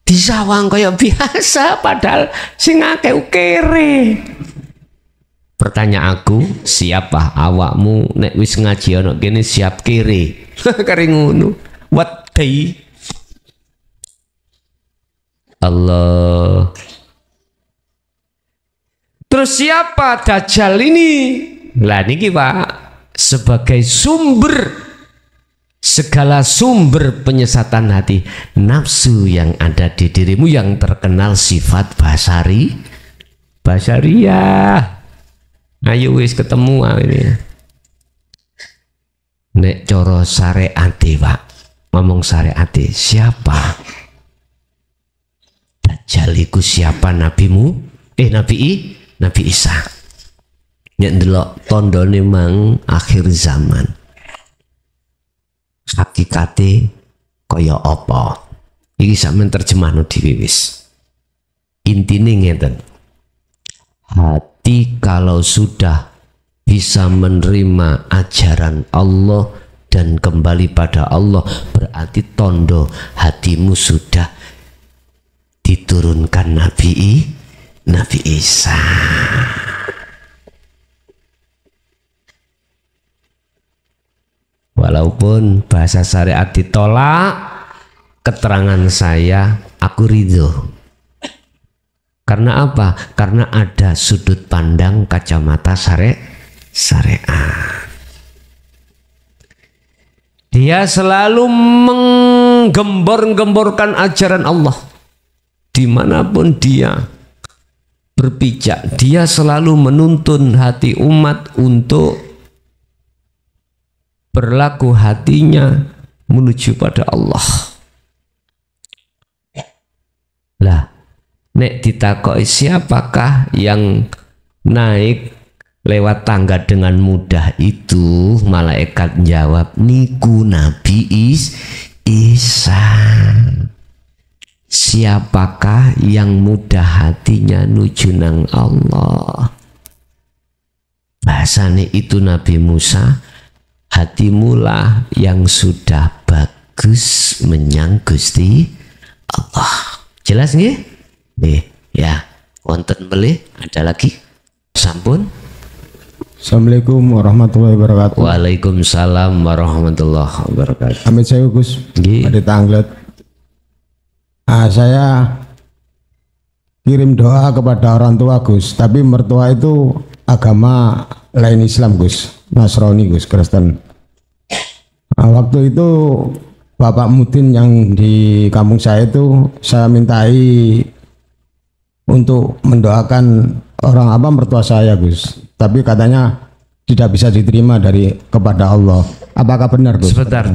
Disawang kaya biasa padahal sing akeh kere. Pertanyaan aku, siapa awakmu nek wis ngaji ana kene siap kere? Kare ngono. What day? Allah. Terus siapa Dajjal ini? Lah niki Pak, sebagai segala sumber penyesatan hati, nafsu yang ada di dirimu yang terkenal sifat basariyah. Ayo wis ketemu ini. Nek coro syariate Pak, ngomong syariate, siapa Dajjal iku? Siapa nabimu? Nabi Isa. Nek ndelok tandane mang akhir zaman. Hakikate kaya apa? Iki sampeyan terjemahno dhewe wis. Intine ngeten. Hati kalau sudah bisa menerima ajaran Allah dan kembali pada Allah, berarti tondo hatimu sudah diturunkan Nabi Isa. Walaupun bahasa syariat ditolak, keterangan saya aku ridho. Karena apa? Karena ada sudut pandang kacamata syariat. Dia selalu menggembor-gemborkan ajaran Allah. Dimanapun dia berpijak, dia selalu menuntun hati umat untuk berlaku hatinya menuju pada Allah. Lah, nek ditakoi siapakah yang naik lewat tangga dengan mudah itu, malaikat jawab, niku Nabi Isa. Siapakah yang mudah hatinya nuju nang Allah? Bahasane itu Nabi Musa, hatimulah yang sudah bagus menyang Gusti Allah. Jelas nggih? Nih, ya. Wonten melih ada lagi? Sampun. Assalamualaikum warahmatullahi wabarakatuh. Waalaikumsalam warahmatullahi wabarakatuh. Amit saya Gus. Nggih. Ade Tanglet. Saya kirim doa kepada orang tua Gus, tapi mertua itu agama lain Islam Gus, Nasrani Gus, Kristen. Waktu itu Bapak Mutin yang di kampung saya itu saya mintai untuk mendoakan orang mertua saya Gus, tapi katanya tidak bisa diterima kepada Allah. Apakah benar Gus? Bentar.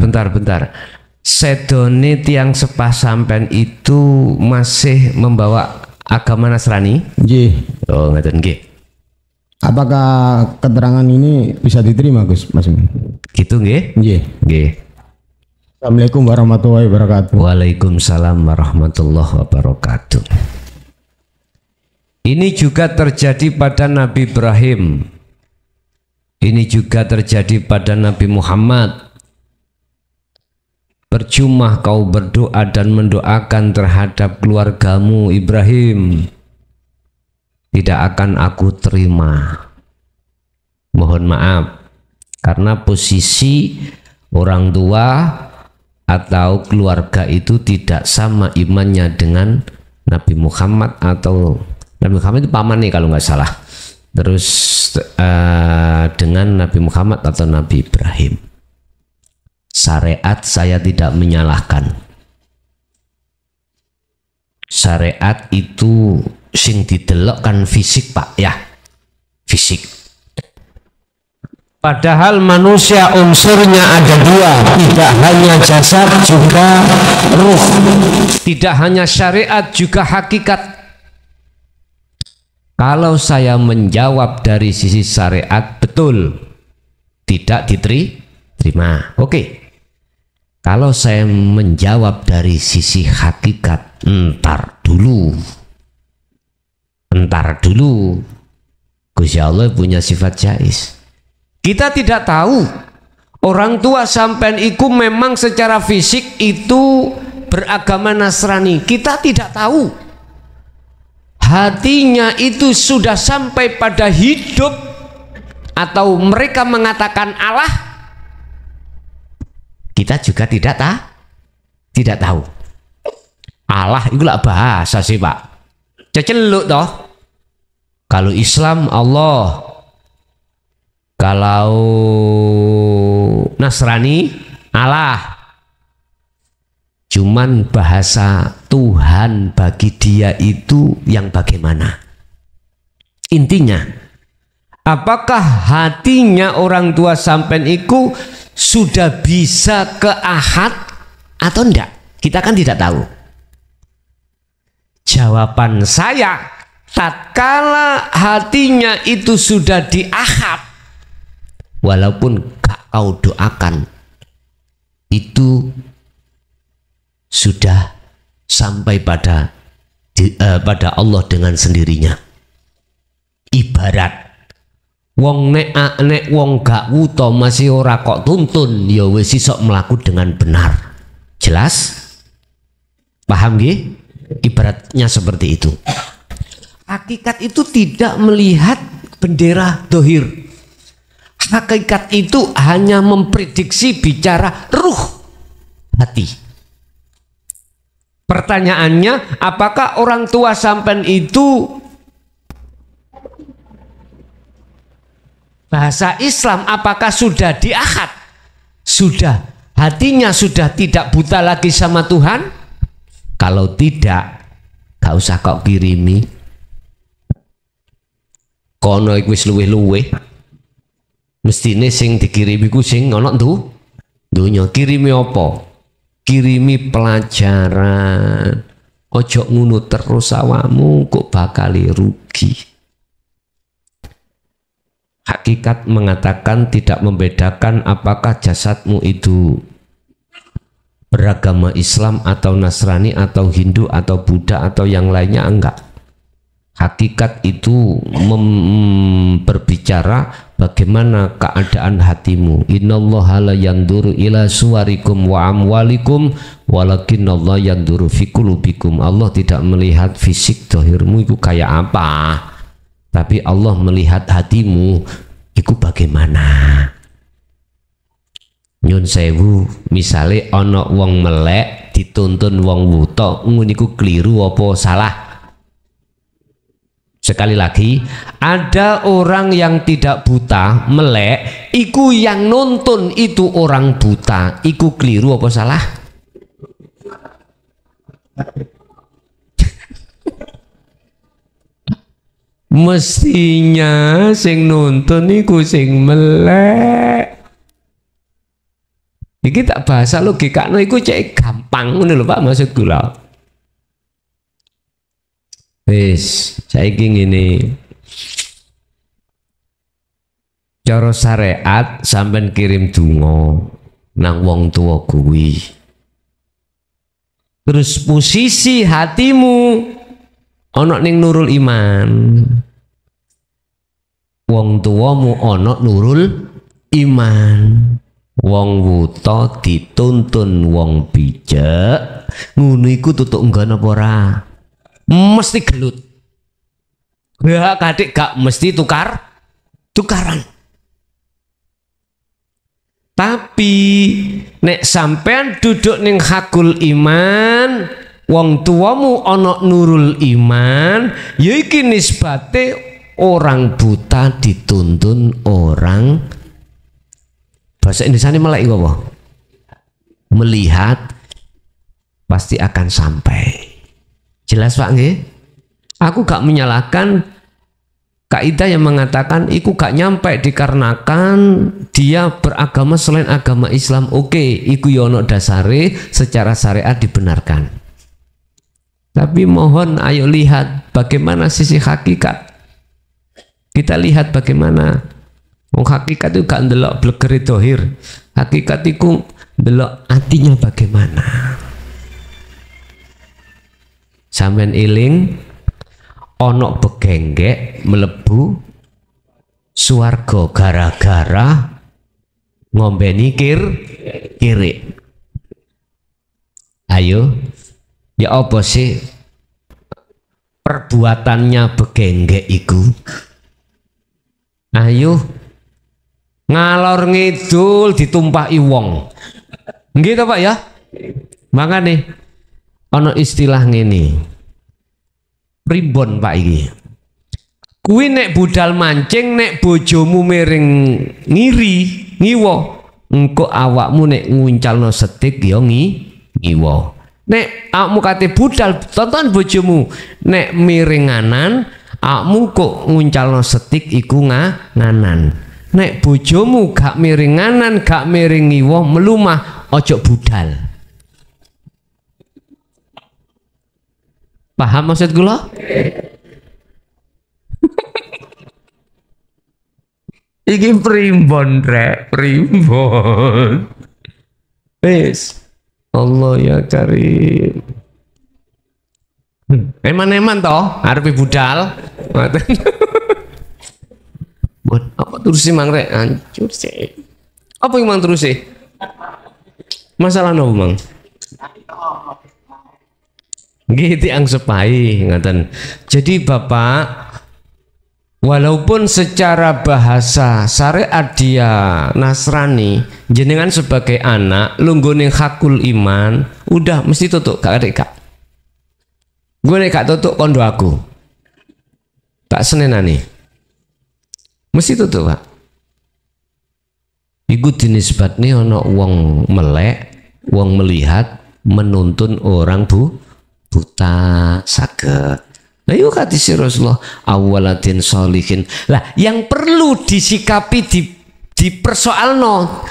Sedone tiang sepah sampean itu masih membawa agama Nasrani? Nggih. Oh, ngaten nggih. Apakah keterangan ini bisa diterima Gus Mas? Gitu nggih? Nggih. Nggih. Assalamualaikum warahmatullahi wabarakatuh. Waalaikumsalam warahmatullahi wabarakatuh. Ini juga terjadi pada Nabi Ibrahim. Ini juga terjadi pada Nabi Muhammad. Percuma kau berdoa dan mendoakan terhadap keluargamu Ibrahim, tidak akan aku terima. Mohon maaf, karena posisi orang tua atau keluarga itu tidak sama imannya dengan Nabi Muhammad, atau Nabi Muhammad itu paman nih kalau nggak salah, terus dengan Nabi Muhammad atau Nabi Ibrahim. Syariat saya tidak menyalahkan. Syariat itu sing didelok kan fisik Pak ya, fisik. Padahal manusia unsurnya ada dua, tidak hanya jasad juga ruh, tidak hanya syariat juga hakikat. Kalau saya menjawab dari sisi syariat, betul tidak diterima, oke. Kalau saya menjawab dari sisi hakikat, entar dulu. Gusti Allah punya sifat jais. Kita tidak tahu orang tua sampean iku memang secara fisik itu beragama Nasrani. Kita tidak tahu. Hatinya itu sudah sampai pada hidup atau mereka mengatakan Allah. Kita juga tidak tahu. Allah itu lah bahasa sih Pak. Ceceluk toh. Kalau Islam Allah, kalau Nasrani Allah. Cuman bahasa Tuhan bagi dia itu yang bagaimana? Intinya, apakah hatinya orang tua sampean iku sudah bisa ke ahad atau enggak? Kita kan tidak tahu. Jawaban saya, tatkala hatinya itu sudah di ahad, walaupun gak kau doakan, itu sudah sampai pada Allah dengan sendirinya. Ibarat wong nek wong gak wuto masih ora kok tuntun, ya wis isok melaku dengan benar. Jelas? Paham nggih? Ibaratnya seperti itu. Hakikat itu tidak melihat bendera dohir. Hakikat itu hanya memprediksi bicara ruh hati. Pertanyaannya, apakah orang tua sampean itu bahasa Islam apakah sudah diakad? Sudah, hatinya sudah tidak buta lagi sama Tuhan? Kalau tidak, gak usah kau kirimi. Kono iku wis luweh-luweh. Mestine sing dikirimi ku sing ono dunya. Kirimi apa? Kirimi pelajaran. Ojo ngono terus awamu kok bakal rugi. Hakikat mengatakan tidak membedakan apakah jasadmu itu beragama Islam atau Nasrani atau Hindu atau Buddha atau yang lainnya, enggak. Hakikat itu berbicara bagaimana keadaan hatimu. Innallaha la yanduru ila suwarikum wa amwalikum walakinnallaha yanduru fi qulubikum. Allah tidak melihat fisik dohirmu itu kayak apa, tapi Allah melihat hatimu itu bagaimana. Nyun sewu, misale ana wong melek dituntun wong wuta, ngono niku keliru apa salah? Sekali lagi, ada orang yang tidak buta, melek, iku yang nonton itu orang buta, iku keliru apa salah? Mestinya sing nonton iku sing melek. Iki tak bahasa logikane iku cek gampang ngono lho Pak, maksud kula. Wis, saiki ngene. Cara syariat sampean kirim donga nang wong tuwa kuwi. Terus posisi hatimu ana ning Nurul Iman. Wong tuwamu ana Nurul Iman. Wong wuta dituntun wong bijak. Ngono iku tutuk nggon apa ora? Mesti gelut. Gak kadek gak mesti tukaran. Tapi nek sampean duduk ning hakul iman, wong tuamu ana Nurul Iman, ya iki nisbate orang buta dituntun orang, bahasa Indonesianya melek apa? Melihat pasti akan sampai. Jelas Pak nggih? Aku gak menyalahkan kaidah yang mengatakan iku gak nyampe dikarenakan dia beragama selain agama Islam. Oke, iku yo ono dasare secara syariat dibenarkan. Tapi mohon ayo lihat bagaimana sisi hakikat. Kita lihat bagaimana hakikat itu gak ndelok blegere dohir. Hakikat itu ndelok hatinya bagaimana. Sampeyan eling ono begenggek melebu swarga gara-gara ngombeni kiri. Ayo, ya apa sih perbuatannya begenggek iku? Ayo ngalor ngidul ditumpahi wong. Nggih to Pak ya? Makane ana istilah ngene. Primbon Pak iki? Kuwi nek budal mancing, nek bojomu miring ngiri ngiwo, engko awakmu nek nguncalno setik ya ngiwo. Nek awakmu kate budal tonton bojomu, nek miring nganan awakmu kok nguncalno setik iku nganan. Nek bojomu gak miring nganan, gak miring ngiwo, melumah ojo budal. Paham maksud kula? Iki primbon rek, primbon. Wis. Allah ya Karim. Eman-eman toh, arepe budal. Buat apa terus sih mang rek? Hancur sih. Apa yang mang terus sih? Masalah nopo mang? Gitu yang sepai ngaten. Jadi Bapak, walaupun secara bahasa syariat dia Nasrani, jenengan sebagai anak lunggone hakul iman, udah mesti tutup gak ada kak. Gue nek gak tutup kondo aku. Tak senenani. Mesti tutup Pak. Iku dinisbatne ana wong melek, wong melihat, menuntun orang buta saged. Nah yuk kata si Rasulullah awaladin solihin. Lah yang perlu disikapi di persoalno,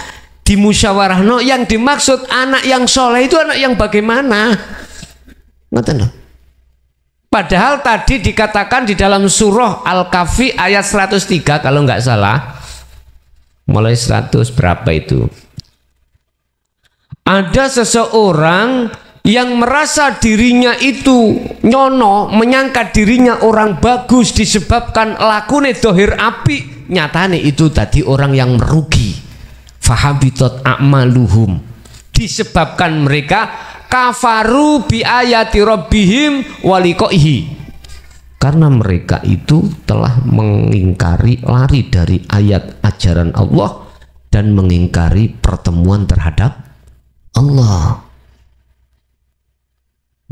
di musyawarahno, yang dimaksud anak yang soleh itu anak yang bagaimana? Ngoten lho. Padahal tadi dikatakan di dalam surah Al-Kahfi ayat 103 kalau nggak salah, mulai 100 berapa itu? Ada seseorang yang merasa dirinya itu nyono, menyangka dirinya orang bagus disebabkan lakune dohir api, nyatane itu tadi orang yang merugi. Fahabitot a'maluhum, disebabkan mereka kafaru bi ayati rabbihim waliqaihi, karena mereka itu telah mengingkari, lari dari ayat ajaran Allah dan mengingkari pertemuan terhadap Allah.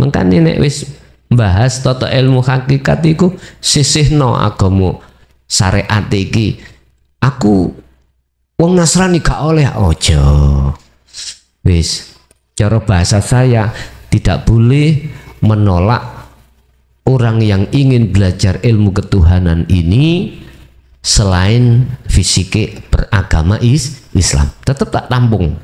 Makanya nek wis bahas tata ilmu hakikat iku sisihno agama syariat iki. Aku wong Nasrani gak oleh ojo. Wis cara bahasa saya tidak boleh menolak orang yang ingin belajar ilmu ketuhanan ini selain fisike beragama Islam. Tetap tak tampung.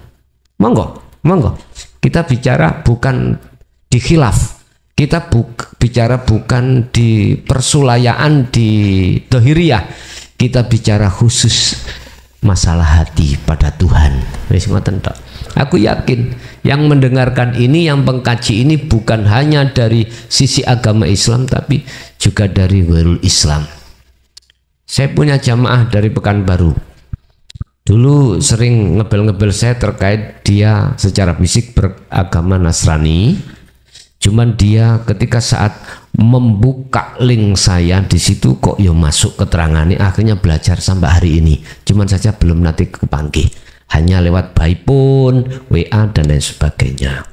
Monggo, monggo. Kita bicara bukan di khilaf, kita bicara bukan di persulayaan di dohiriyah, kita bicara khusus masalah hati pada Tuhan. Wis ngoten tok. Aku yakin yang mendengarkan ini, yang pengkaji ini bukan hanya dari sisi agama Islam tapi juga dari ghairul Islam. Saya punya jamaah dari Pekanbaru. Dulu sering ngebel-ngebel saya terkait dia secara fisik beragama Nasrani. Cuman dia ketika saat membuka link saya di situ kok ya masuk keterangannya, akhirnya belajar sampai hari ini. Cuman saja belum nanti kepanggih, hanya lewat by phone, WA dan lain sebagainya.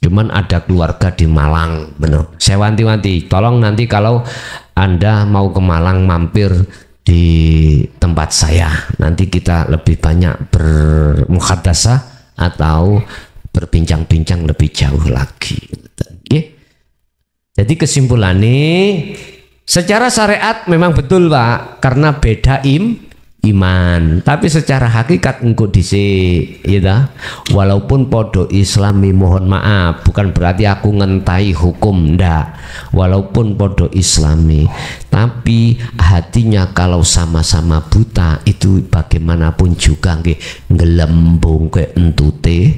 Cuman ada keluarga di Malang, bener. Saya wanti-wanti, tolong nanti kalau Anda mau ke Malang mampir di tempat saya, nanti kita lebih banyak bermuhadasah atau berbincang-bincang lebih jauh lagi. Jadi kesimpulannya secara syariat memang betul Pak, karena beda iman, tapi secara hakikat engko dhisik ya. Walaupun podo Islami, mohon maaf, bukan berarti aku ngentai hukum, ndak. Walaupun podo Islami, tapi hatinya kalau sama-sama buta itu bagaimanapun juga nggih ngelembung ke entute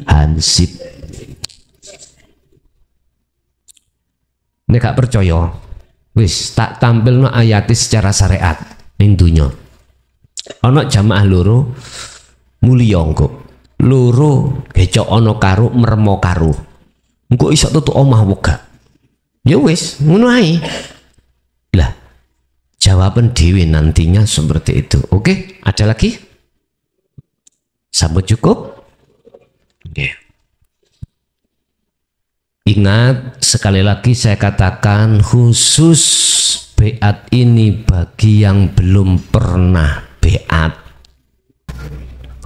hansip. Nek gak percaya, wis tak tampilno ayat secara syariat ning dunya. Ana jamaah loro mulya engko. Loro gecok ana karo mermo karo. Engko iso tutuk omah wegah. Ya wis, ngono ae. Lah, jawaban dewi nantinya seperti itu. Oke, ada lagi? Sampai cukup? Oke. Ingat, sekali lagi saya katakan, khusus beat ini bagi yang belum pernah beat,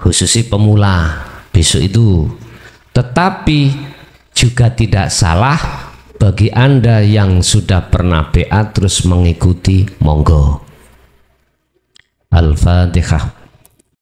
khususnya pemula besok itu. Tetapi juga tidak salah bagi Anda yang sudah pernah beat terus mengikuti, monggo. Al-Fatihah.